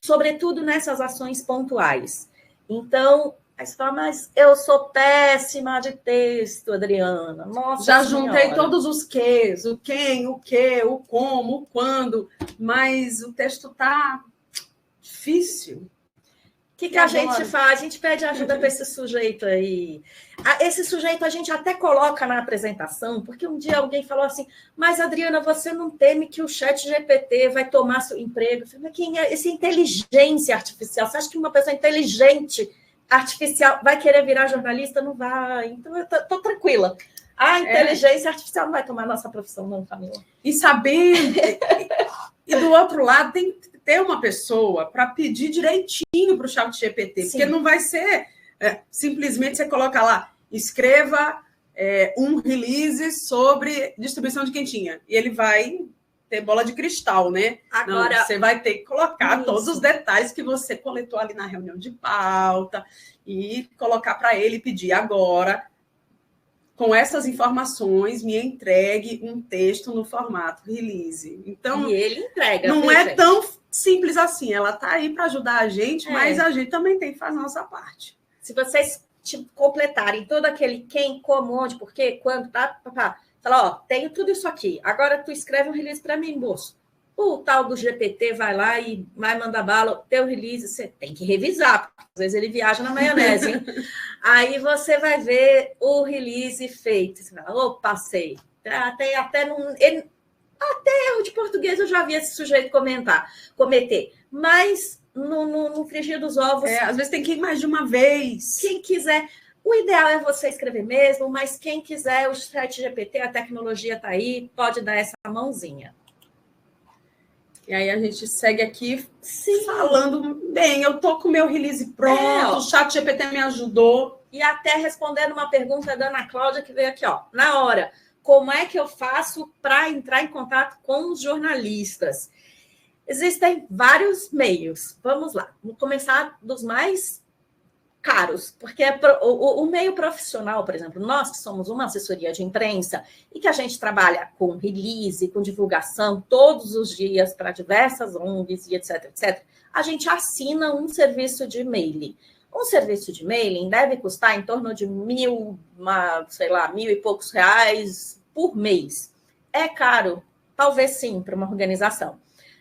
sobretudo nessas ações pontuais. Então, aí você fala, mas eu sou péssima de texto, Adriana. Nossa Já senhora. juntei todos os quês, o quem, o que, o como, o quando, mas o texto está difícil. O que a gente faz? A gente pede ajuda para esse sujeito aí. Esse sujeito a gente até coloca na apresentação, porque um dia alguém falou assim, mas, Adriana, você não teme que o ChatGPT vai tomar seu emprego? Eu falei, mas quem é? Esse inteligência artificial. Você acha que uma pessoa inteligente artificial vai querer virar jornalista? Não vai. Então, eu tô tranquila. A inteligência artificial não vai tomar nossa profissão, não, Camila. E sabendo... e do outro lado, tem que ter uma pessoa para pedir direitinho para o ChatGPT, porque não vai ser simplesmente você coloca lá, escreva um release sobre distribuição de quentinha, e ele vai ter bola de cristal, né? Agora, não, você vai ter que colocar todos os detalhes que você coletou ali na reunião de pauta e colocar para ele pedir agora, com essas informações, me entregue um texto no formato release. Então, e ele entrega. Não é tão simples assim. Ela está aí para ajudar a gente, mas a gente também tem que fazer a nossa parte. Se vocês completarem todo aquele quem, como, onde, por quê, quando, fala, ó, tenho tudo isso aqui. Agora tu escreve um release para mim, moço. O tal do GPT vai lá e vai mandar bala, o teu release, você tem que revisar, porque às vezes ele viaja na maionese, hein? Aí você vai ver o release feito. Você fala, passei. Até erro de português eu já vi esse sujeito cometer. Mas no frigir dos ovos... às vezes tem que ir mais de uma vez. Quem quiser... O ideal é você escrever mesmo, mas quem quiser, o ChatGPT, a tecnologia está aí, pode dar essa mãozinha. E aí a gente segue aqui falando, bem, eu tô com o meu release pronto, o ChatGPT me ajudou. E até respondendo uma pergunta da Ana Cláudia, que veio aqui, ó, na hora. Como é que eu faço para entrar em contato com os jornalistas? Existem vários meios. Vamos lá, vamos começar dos mais caros, porque o meio profissional, por exemplo, nós que somos uma assessoria de imprensa e que a gente trabalha com release, com divulgação todos os dias para diversas ONGs e etc, etc, a gente assina um serviço de e-mail. Um serviço de mailing deve custar em torno de R$1.000 e poucos reais por mês. É caro? Talvez sim, para uma organização.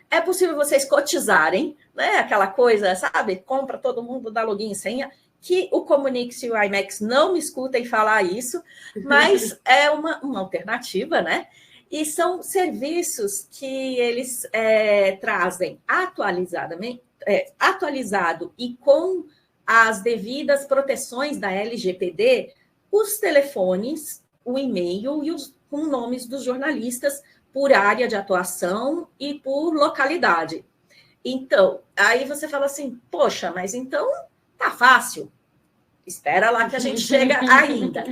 É possível vocês cotizarem, né? Aquela coisa, sabe? Compra todo mundo, dá login e senha, que o Comunix e o IMEX não me escutem falar isso, mas é uma alternativa, né? E são serviços que eles trazem atualizado e com as devidas proteções da LGPD, os telefones, o e-mail e com nomes dos jornalistas por área de atuação e por localidade. Então, aí você fala assim, poxa, mas então tá fácil. Espera lá que a gente chega ainda.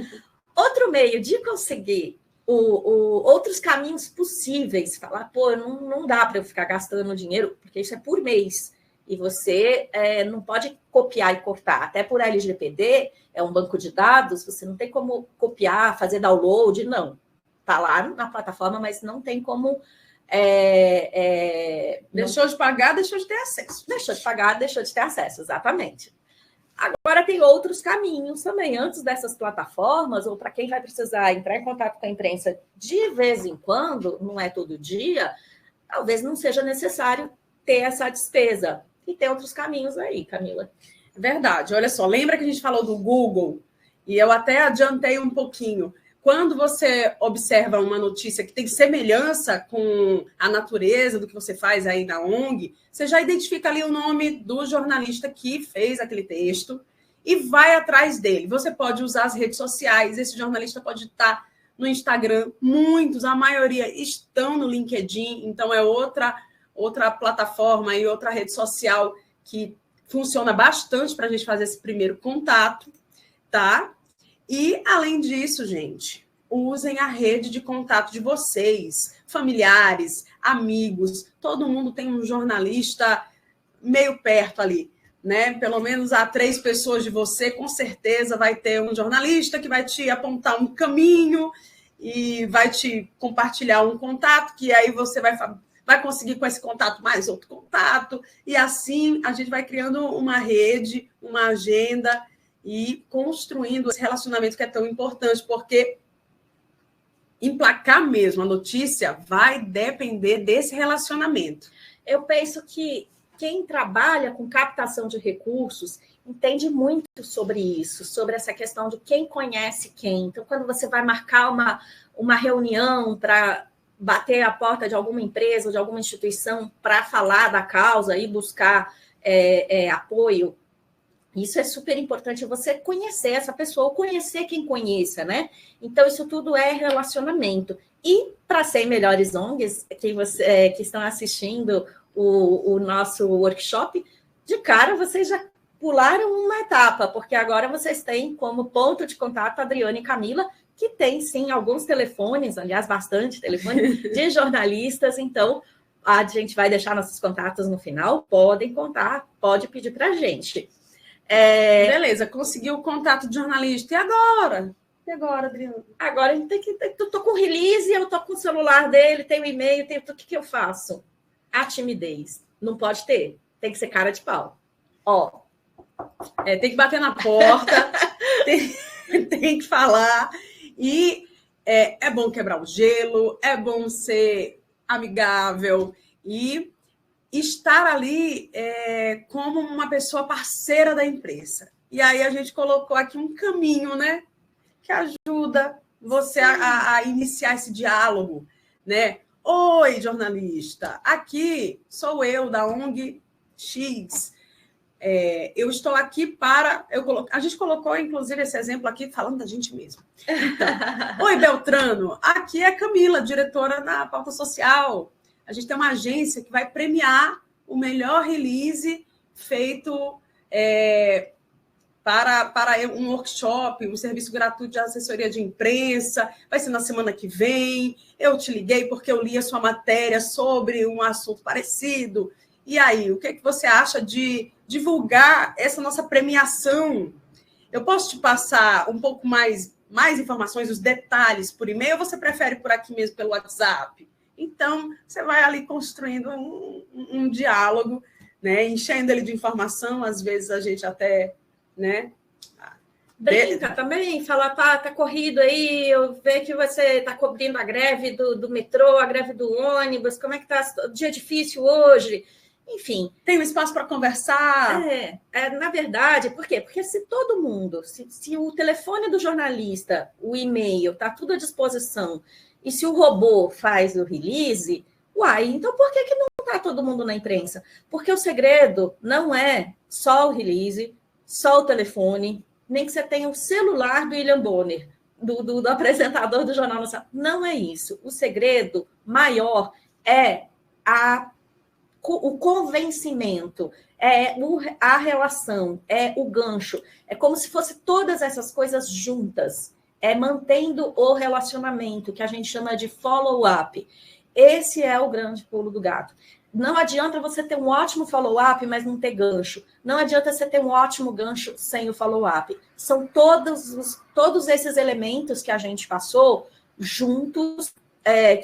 Outro meio de conseguir outros caminhos possíveis, falar, pô, não dá para eu ficar gastando dinheiro, porque isso é por mês, e você não pode copiar e cortar, até por LGPD, é um banco de dados, você não tem como copiar, fazer download, não. Está lá na plataforma, mas não tem como... Deixou de pagar, deixou de ter acesso. Deixou de pagar, deixou de ter acesso, exatamente. Agora tem outros caminhos também, antes dessas plataformas, ou para quem vai precisar entrar em contato com a imprensa de vez em quando, não é todo dia, talvez não seja necessário ter essa despesa. E tem outros caminhos aí, Camila. Verdade. Olha só, lembra que a gente falou do Google? E eu até adiantei um pouquinho. Quando você observa uma notícia que tem semelhança com a natureza do que você faz aí na ONG, você já identifica ali o nome do jornalista que fez aquele texto e vai atrás dele. Você pode usar as redes sociais, esse jornalista pode estar no Instagram, muitos, a maioria estão no LinkedIn, então é outra plataforma e outra rede social que funciona bastante para a gente fazer esse primeiro contato, tá? E, além disso, gente, usem a rede de contato de vocês, familiares, amigos, todo mundo tem um jornalista meio perto ali, né? Pelo menos a 3 pessoas de você, com certeza vai ter um jornalista que vai te apontar um caminho e vai te compartilhar um contato, que aí você vai conseguir com esse contato mais outro contato, e assim a gente vai criando uma rede, uma agenda e construindo esse relacionamento que é tão importante, porque emplacar mesmo a notícia vai depender desse relacionamento. Eu penso que quem trabalha com captação de recursos entende muito sobre isso, sobre essa questão de quem conhece quem. Então, quando você vai marcar uma reunião para bater a porta de alguma empresa ou de alguma instituição para falar da causa e buscar apoio, isso é super importante, você conhecer essa pessoa, ou conhecer quem conheça, né? Então, isso tudo é relacionamento. E, para ser melhores ONGs, que estão assistindo o nosso workshop, de cara, vocês já pularam uma etapa, porque agora vocês têm como ponto de contato a Adriane e Camila, que tem, sim, alguns telefones, aliás, bastante telefone, de jornalistas. Então, a gente vai deixar nossos contatos no final, podem contar, pode pedir para a gente. Beleza, conseguiu o contato de jornalista. E agora? E agora, Adriana? Agora a gente tem que... Eu tô com o release, eu tô com o celular dele, tem o e-mail, tem tudo. O que eu faço? A timidez. Não pode ter. Tem que ser cara de pau. Ó. Tem que bater na porta, tem que falar. E é bom quebrar o gelo, é bom ser amigável e estar ali como uma pessoa parceira da empresa. E aí a gente colocou aqui um caminho, né, que ajuda você a iniciar esse diálogo, né? Oi, jornalista, aqui sou eu, da ONG X. Eu estou aqui para... A gente colocou, inclusive, esse exemplo aqui, falando da gente mesmo. Então, oi, Beltrano, aqui é Camila, diretora na Pauta Social. A gente tem uma agência que vai premiar o melhor release feito para um workshop, um serviço gratuito de assessoria de imprensa. Vai ser na semana que vem. Eu te liguei porque eu li a sua matéria sobre um assunto parecido. E aí, o que você acha de divulgar essa nossa premiação? Eu posso te passar um pouco mais informações, os detalhes por e-mail, ou você prefere por aqui mesmo, pelo WhatsApp? Então, você vai ali construindo um diálogo, né? Enchendo ele de informação, às vezes a gente até, né? Brinca também, fala, tá corrido aí, eu vejo que você está cobrindo a greve do metrô, a greve do ônibus, como é que tá? Dia difícil hoje? Enfim. Tem um espaço para conversar? Na verdade, por quê? Porque se todo mundo, se o telefone do jornalista, o e-mail, está tudo à disposição, e se o robô faz o release, então por que não está todo mundo na imprensa? Porque o segredo não é só o release, só o telefone, nem que você tenha o celular do William Bonner, do apresentador do Jornal Nacional. Não é isso. O segredo maior é o convencimento, a relação, o gancho. É como se fosse todas essas coisas juntas. é mantendo o relacionamento, que a gente chama de follow-up. Esse é o grande pulo do gato. Não adianta você ter um ótimo follow-up, mas não ter gancho. Não adianta você ter um ótimo gancho sem o follow-up. São todos esses elementos que a gente passou juntos,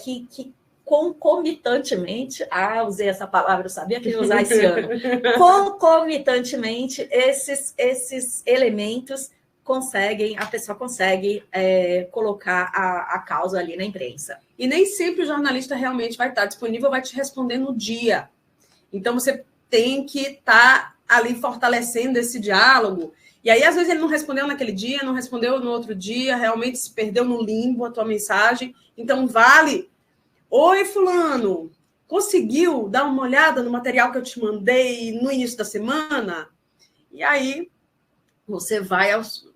que concomitantemente, usei essa palavra, eu sabia que ia usar esse ano, concomitantemente, esses elementos a pessoa consegue colocar a causa ali na imprensa. E nem sempre o jornalista realmente vai estar disponível, vai te responder no dia. Então, você tem que estar ali fortalecendo esse diálogo. E aí, às vezes, ele não respondeu naquele dia, não respondeu no outro dia, realmente se perdeu no limbo a tua mensagem. Então, vale... Oi, fulano, conseguiu dar uma olhada no material que eu te mandei no início da semana? E aí, você vai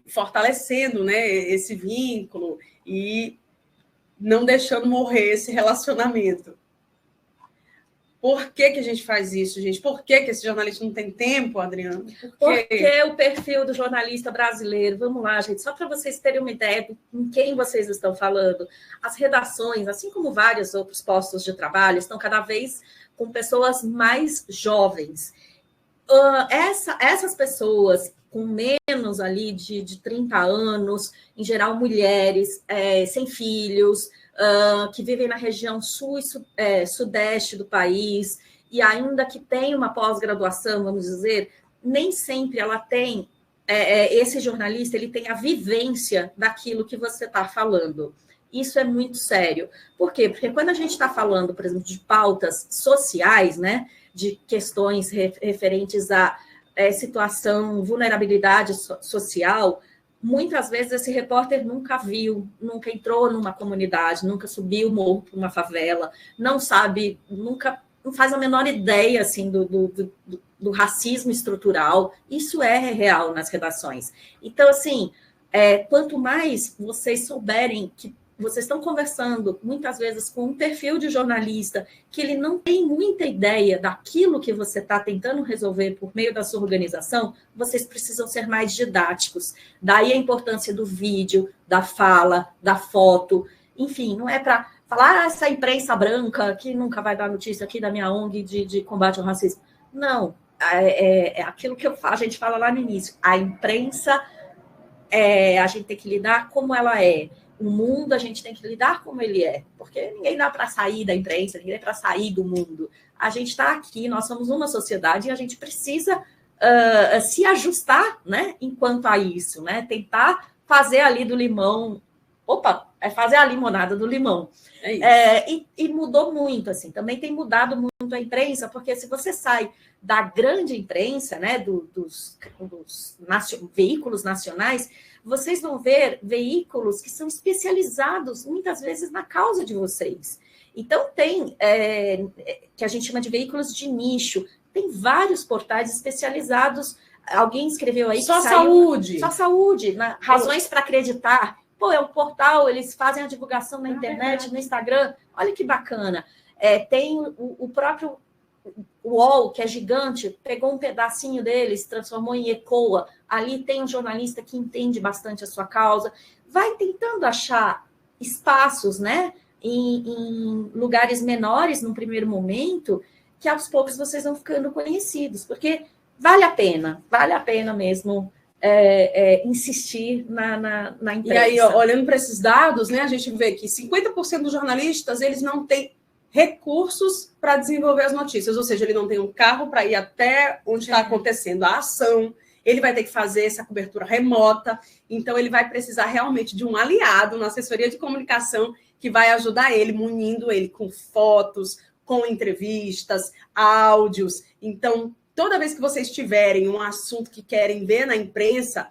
fortalecendo, né, esse vínculo e não deixando morrer esse relacionamento. Por que a gente faz isso, gente? Por que esse jornalista não tem tempo, Adriana? Porque o perfil do jornalista brasileiro... Vamos lá, gente, só para vocês terem uma ideia em quem vocês estão falando. As redações, assim como vários outros postos de trabalho, estão cada vez com pessoas mais jovens. Essas pessoas com menos ali de 30 anos, em geral mulheres, sem filhos, que vivem na região sul e sudeste do país, e ainda que tem uma pós-graduação, vamos dizer, nem sempre ela tem, esse jornalista, ele tem a vivência daquilo que você está falando. Isso é muito sério. Por quê? Porque quando a gente está falando, por exemplo, de pautas sociais, né, de questões referentes à situação, vulnerabilidade social, muitas vezes esse repórter nunca viu, nunca entrou numa comunidade, nunca subiu o morro para uma favela, não sabe, não faz a menor ideia assim, do racismo estrutural. Isso é real nas redações. Então, assim, quanto mais vocês souberem que vocês estão conversando, muitas vezes, com um perfil de jornalista que ele não tem muita ideia daquilo que você está tentando resolver por meio da sua organização, vocês precisam ser mais didáticos. Daí a importância do vídeo, da fala, da foto. Enfim, não é para falar essa imprensa branca que nunca vai dar notícia aqui da minha ONG de combate ao racismo. Não, é aquilo que a gente fala lá no início. A imprensa, a gente tem que lidar como ela é. O mundo, a gente tem que lidar como ele é, porque ninguém dá para sair da imprensa, ninguém dá para sair do mundo. A gente está aqui, nós somos uma sociedade e a gente precisa se ajustar, né, enquanto a isso, né, tentar fazer ali do limão, fazer a limonada do limão. E mudou muito, assim, também tem mudado muito a imprensa, porque se você sai da grande imprensa, né, dos veículos nacionais, vocês vão ver veículos que são especializados, muitas vezes, na causa de vocês. Então, tem, que a gente chama de veículos de nicho, tem vários portais especializados. Alguém escreveu aí... Só saúde. Só saúde, né? Razões para acreditar. É um portal, eles fazem a divulgação na internet, no Instagram. Olha que bacana. Tem o próprio UOL, que é gigante, pegou um pedacinho deles, transformou em ECOA. Ali tem um jornalista que entende bastante a sua causa. Vai tentando achar espaços, né, em lugares menores, num primeiro momento, que aos poucos vocês vão ficando conhecidos, porque vale a pena mesmo insistir na imprensa. E aí, olhando para esses dados, né, a gente vê que 50% dos jornalistas, eles não têm recursos para desenvolver as notícias, ou seja, ele não tem um carro para ir até onde está acontecendo a ação, ele vai ter que fazer essa cobertura remota, então ele vai precisar realmente de um aliado na assessoria de comunicação que vai ajudar ele, munindo ele com fotos, com entrevistas, áudios. Então, toda vez que vocês tiverem um assunto que querem ver na imprensa,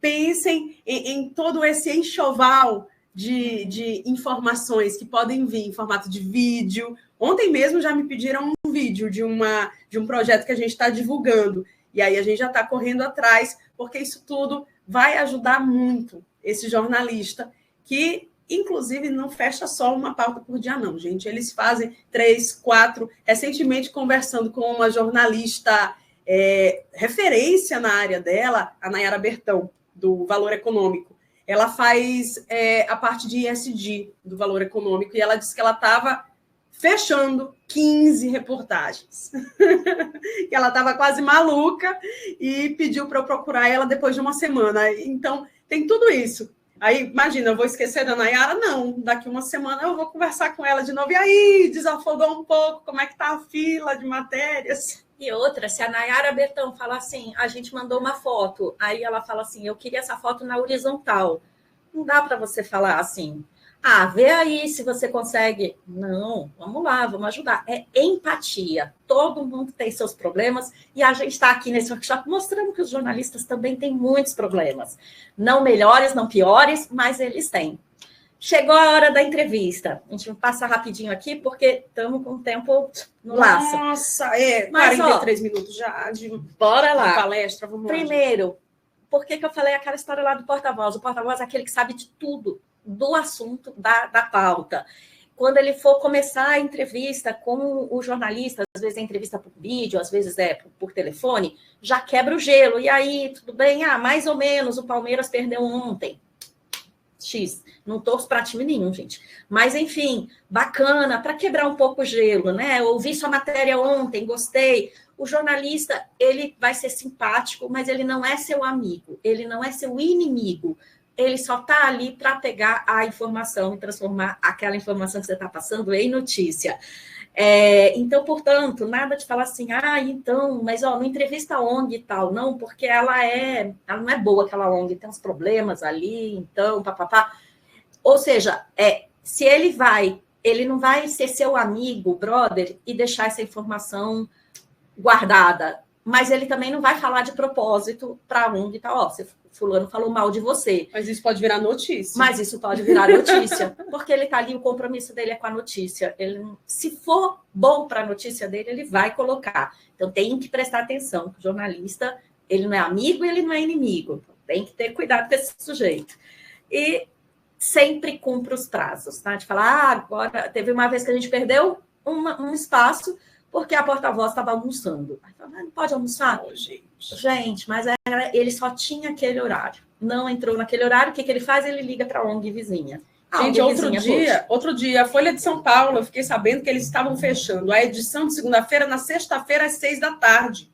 pensem em todo esse enxoval de informações que podem vir em formato de vídeo. Ontem mesmo já me pediram um vídeo de um projeto que a gente está divulgando. E aí a gente já está correndo atrás, porque isso tudo vai ajudar muito esse jornalista, que, inclusive, não fecha só uma pauta por dia, não, gente. Eles fazem 3, 4... Recentemente, conversando com uma jornalista referência na área dela, a Nayara Bertão, do Valor Econômico. ela faz a parte de ESG, do valor econômico, e ela disse que ela estava fechando 15 reportagens. Que ela estava quase maluca e pediu para eu procurar ela depois de uma semana. Então, tem tudo isso. Aí, imagina, eu vou esquecer da Nayara? Não, daqui uma semana eu vou conversar com ela de novo. E aí, desafogou um pouco, como é que está a fila de matérias? E outra, se a Nayara Bertão falar assim, a gente mandou uma foto, aí ela fala assim, eu queria essa foto na horizontal. Não dá para você falar assim, vê aí se você consegue. Não, vamos lá, vamos ajudar. É empatia. Todo mundo tem seus problemas e a gente está aqui nesse workshop mostrando que os jornalistas também têm muitos problemas. Não melhores, não piores, mas eles têm. Chegou a hora da entrevista. A gente vai passar rapidinho aqui, porque estamos com o tempo no laço. Nossa, 43 minutos já de bora lá. Palestra. Vamos Primeiro, por que eu falei aquela história lá do porta-voz? O porta-voz é aquele que sabe de tudo, do assunto, da pauta. Quando ele for começar a entrevista com o jornalista, às vezes é entrevista por vídeo, às vezes é por telefone, já quebra o gelo. E aí, tudo bem? Mais ou menos, o Palmeiras perdeu ontem. X. Não torço para time nenhum, gente. Mas, enfim, bacana, para quebrar um pouco o gelo, né? Eu ouvi sua matéria ontem, gostei. O jornalista, ele vai ser simpático, mas ele não é seu amigo, ele não é seu inimigo. Ele só está ali para pegar a informação e transformar aquela informação que você está passando em notícia. Então, portanto, nada de falar assim, então, mas não entrevista a ONG e tal, não, porque ela não é boa, aquela ONG, tem uns problemas ali, então, papapá. Ou seja, se ele não vai ser seu amigo, brother, e deixar essa informação guardada, mas ele também não vai falar de propósito para a ONG e tal, fulano falou mal de você. Mas isso pode virar notícia. Mas isso pode virar notícia, porque ele está ali, o compromisso dele é com a notícia. Se for bom para a notícia dele, ele vai colocar. Então, tem que prestar atenção. O jornalista, ele não é amigo e ele não é inimigo. Tem que ter cuidado com esse sujeito. E sempre cumpra os prazos, tá? De falar, agora, teve uma vez que a gente perdeu um espaço, porque a porta-voz estava almoçando. Não pode almoçar? Gente, mas ele só tinha aquele horário. Não entrou naquele horário. O que ele faz? Ele liga para a ONG vizinha. Gente, outro dia, a Folha de São Paulo, eu fiquei sabendo que eles estavam fechando a edição de segunda-feira na sexta-feira, às 6h.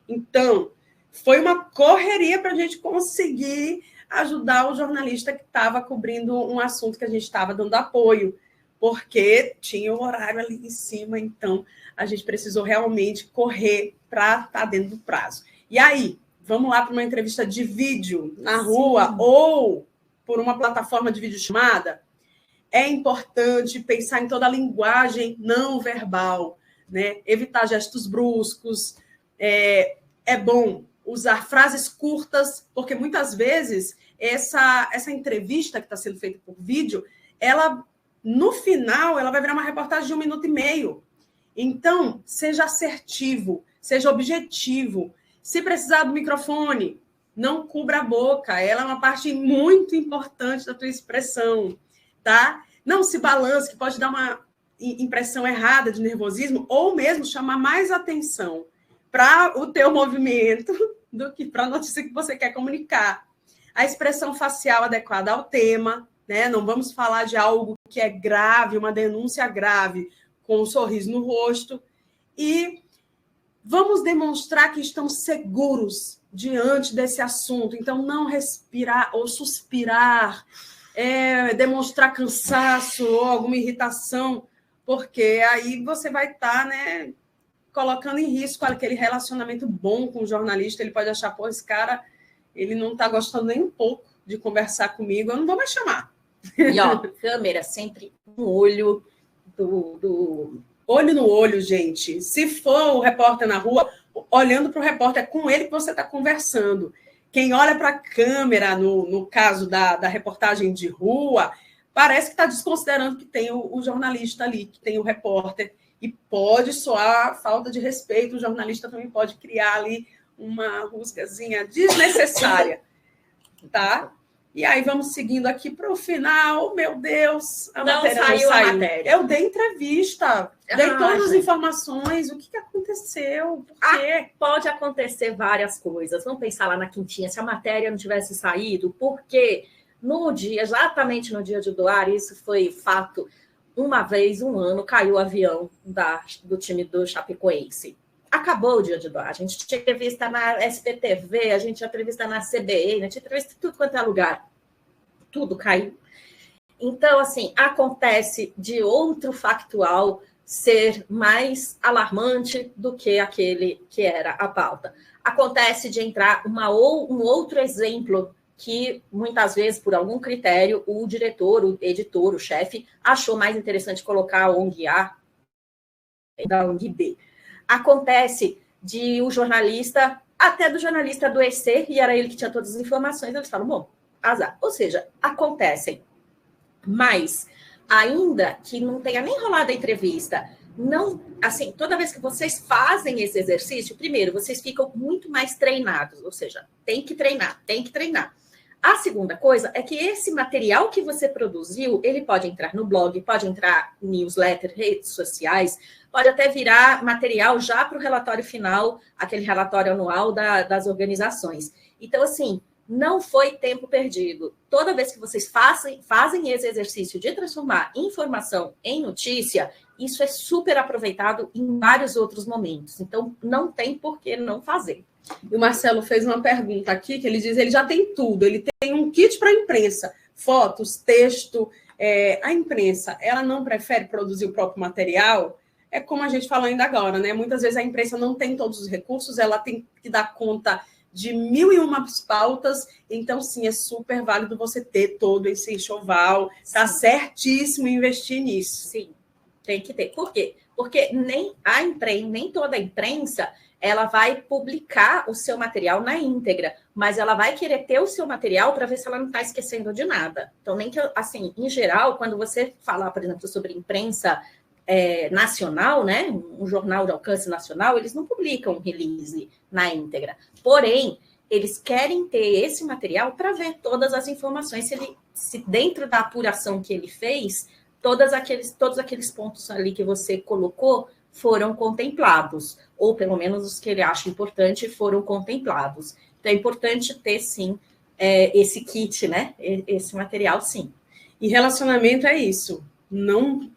Então, foi uma correria para a gente conseguir ajudar o jornalista que estava cobrindo um assunto que a gente estava dando apoio, porque tinha o horário ali em cima, então a gente precisou realmente correr para estar dentro do prazo. E aí, vamos lá para uma entrevista de vídeo na rua. Sim. Ou por uma plataforma de videochamada. É importante pensar em toda a linguagem não verbal, né? Evitar gestos bruscos. É bom usar frases curtas, porque muitas vezes essa entrevista que está sendo feita por vídeo, ela, no final, ela vai virar uma reportagem de 1 minuto e meio. Então, seja assertivo, seja objetivo. Se precisar do microfone, não cubra a boca. Ela é uma parte muito importante da tua expressão, tá? Não se balance, que pode dar uma impressão errada de nervosismo, ou mesmo chamar mais atenção para o teu movimento do que para a notícia que você quer comunicar. A expressão facial adequada ao tema, né? Não vamos falar de algo que é grave, uma denúncia grave, com um sorriso no rosto. E vamos demonstrar que estamos seguros diante desse assunto. Então, não respirar ou suspirar, demonstrar cansaço ou alguma irritação, porque aí você vai estar, né, colocando em risco aquele relacionamento bom com o jornalista. Ele pode achar, esse cara, ele não está gostando nem um pouco de conversar comigo, eu não vou mais chamar. E, câmera sempre no olho do... Olho no olho, gente. Se for o repórter na rua, olhando para o repórter, é com ele que você está conversando. Quem olha para a câmera, no caso da reportagem de rua, parece que está desconsiderando que tem o jornalista ali, que tem o repórter, e pode soar falta de respeito. O jornalista também pode criar ali uma rusgazinha desnecessária, tá? E aí vamos seguindo aqui para o final. Meu Deus, a matéria. Eu dei entrevista, dei todas as informações. O que aconteceu? Por quê? Pode acontecer várias coisas. Vamos pensar lá na quintinha. Se a matéria não tivesse saído, por quê? exatamente no dia de doar, isso foi fato, uma vez, um ano, caiu o avião do time do Chapecoense. Acabou o dia de doar. A gente tinha entrevista na SPTV, a gente tinha entrevista na CBN, a gente tinha entrevista em tudo quanto é lugar. Tudo caiu. Então, assim, acontece de outro factual ser mais alarmante do que aquele que era a pauta. Acontece de entrar um outro exemplo que, muitas vezes, por algum critério, o diretor, o editor, o chefe, achou mais interessante colocar a ONG A da ONG B. Acontece de o jornalista, até do jornalista adoecer, e era ele que tinha todas as informações, eles falam, bom, azar. Ou seja, acontecem. Mas, ainda que não tenha nem rolado a entrevista, não, assim, toda vez que vocês fazem esse exercício, primeiro, vocês ficam muito mais treinados, ou seja, tem que treinar. A segunda coisa é que esse material que você produziu, ele pode entrar no blog, pode entrar em newsletter, redes sociais, pode até virar material já para o relatório final, aquele relatório anual das organizações. Então, assim, não foi tempo perdido. Toda vez que vocês fazem esse exercício de transformar informação em notícia, isso é super aproveitado em vários outros momentos. Então, não tem por que não fazer. E o Marcelo fez uma pergunta aqui, que ele diz, ele já tem tudo, ele tem um kit para a imprensa, fotos, texto. A imprensa, ela não prefere produzir o próprio material? É como a gente falou ainda agora, né? Muitas vezes a imprensa não tem todos os recursos, ela tem que dar conta de 1001 pautas, então sim, é super válido você ter todo esse enxoval, tá certíssimo investir nisso. Sim, tem que ter. Por quê? Porque nem toda a imprensa ela vai publicar o seu material na íntegra, mas ela vai querer ter o seu material para ver se ela não está esquecendo de nada. Então, nem que, assim, em geral, quando você falar, por exemplo, sobre imprensa nacional, né, um jornal de alcance nacional, eles não publicam release na íntegra. Porém, eles querem ter esse material para ver todas as informações, se dentro da apuração que ele fez, todos aqueles pontos ali que você colocou foram contemplados, ou pelo menos os que ele acha importante foram contemplados. Então, é importante ter, sim, esse kit, né? Esse material, sim. E relacionamento é isso. Não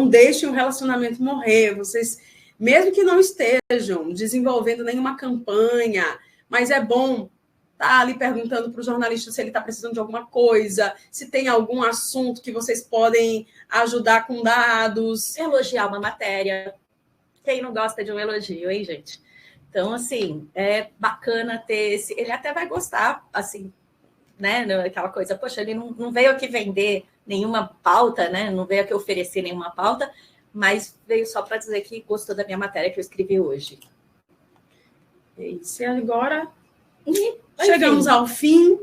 deixem o relacionamento morrer. Vocês, mesmo que não estejam desenvolvendo nenhuma campanha, mas é bom estar ali perguntando para o jornalista se ele está precisando de alguma coisa, se tem algum assunto que vocês podem ajudar com dados. Elogiar uma matéria. Quem não gosta de um elogio, hein, gente? Então, assim, é bacana ter esse... Ele até vai gostar, assim, né? Aquela coisa, poxa, ele não veio aqui vender nenhuma pauta, né? Não veio aqui oferecer nenhuma pauta, mas veio só para dizer que gostou da minha matéria que eu escrevi hoje. É isso, e agora chegamos ao fim.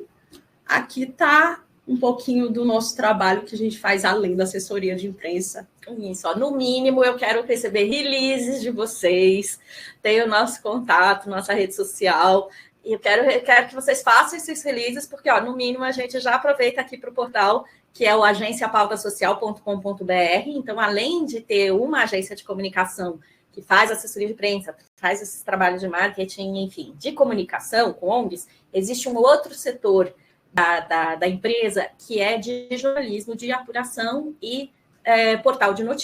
Aqui está um pouquinho do nosso trabalho que a gente faz além da assessoria de imprensa. Isso, ó, no mínimo eu quero receber releases de vocês, tem o nosso contato, nossa rede social, e eu quero que vocês façam esses releases, porque, ó, no mínimo, a gente já aproveita aqui para o portal, que é o agenciapautasocial.com.br. Então, além de ter uma agência de comunicação que faz assessoria de imprensa, faz esses trabalhos de marketing, enfim, de comunicação com ONGs, existe um outro setor da empresa que é de jornalismo, de apuração e portal de notícias.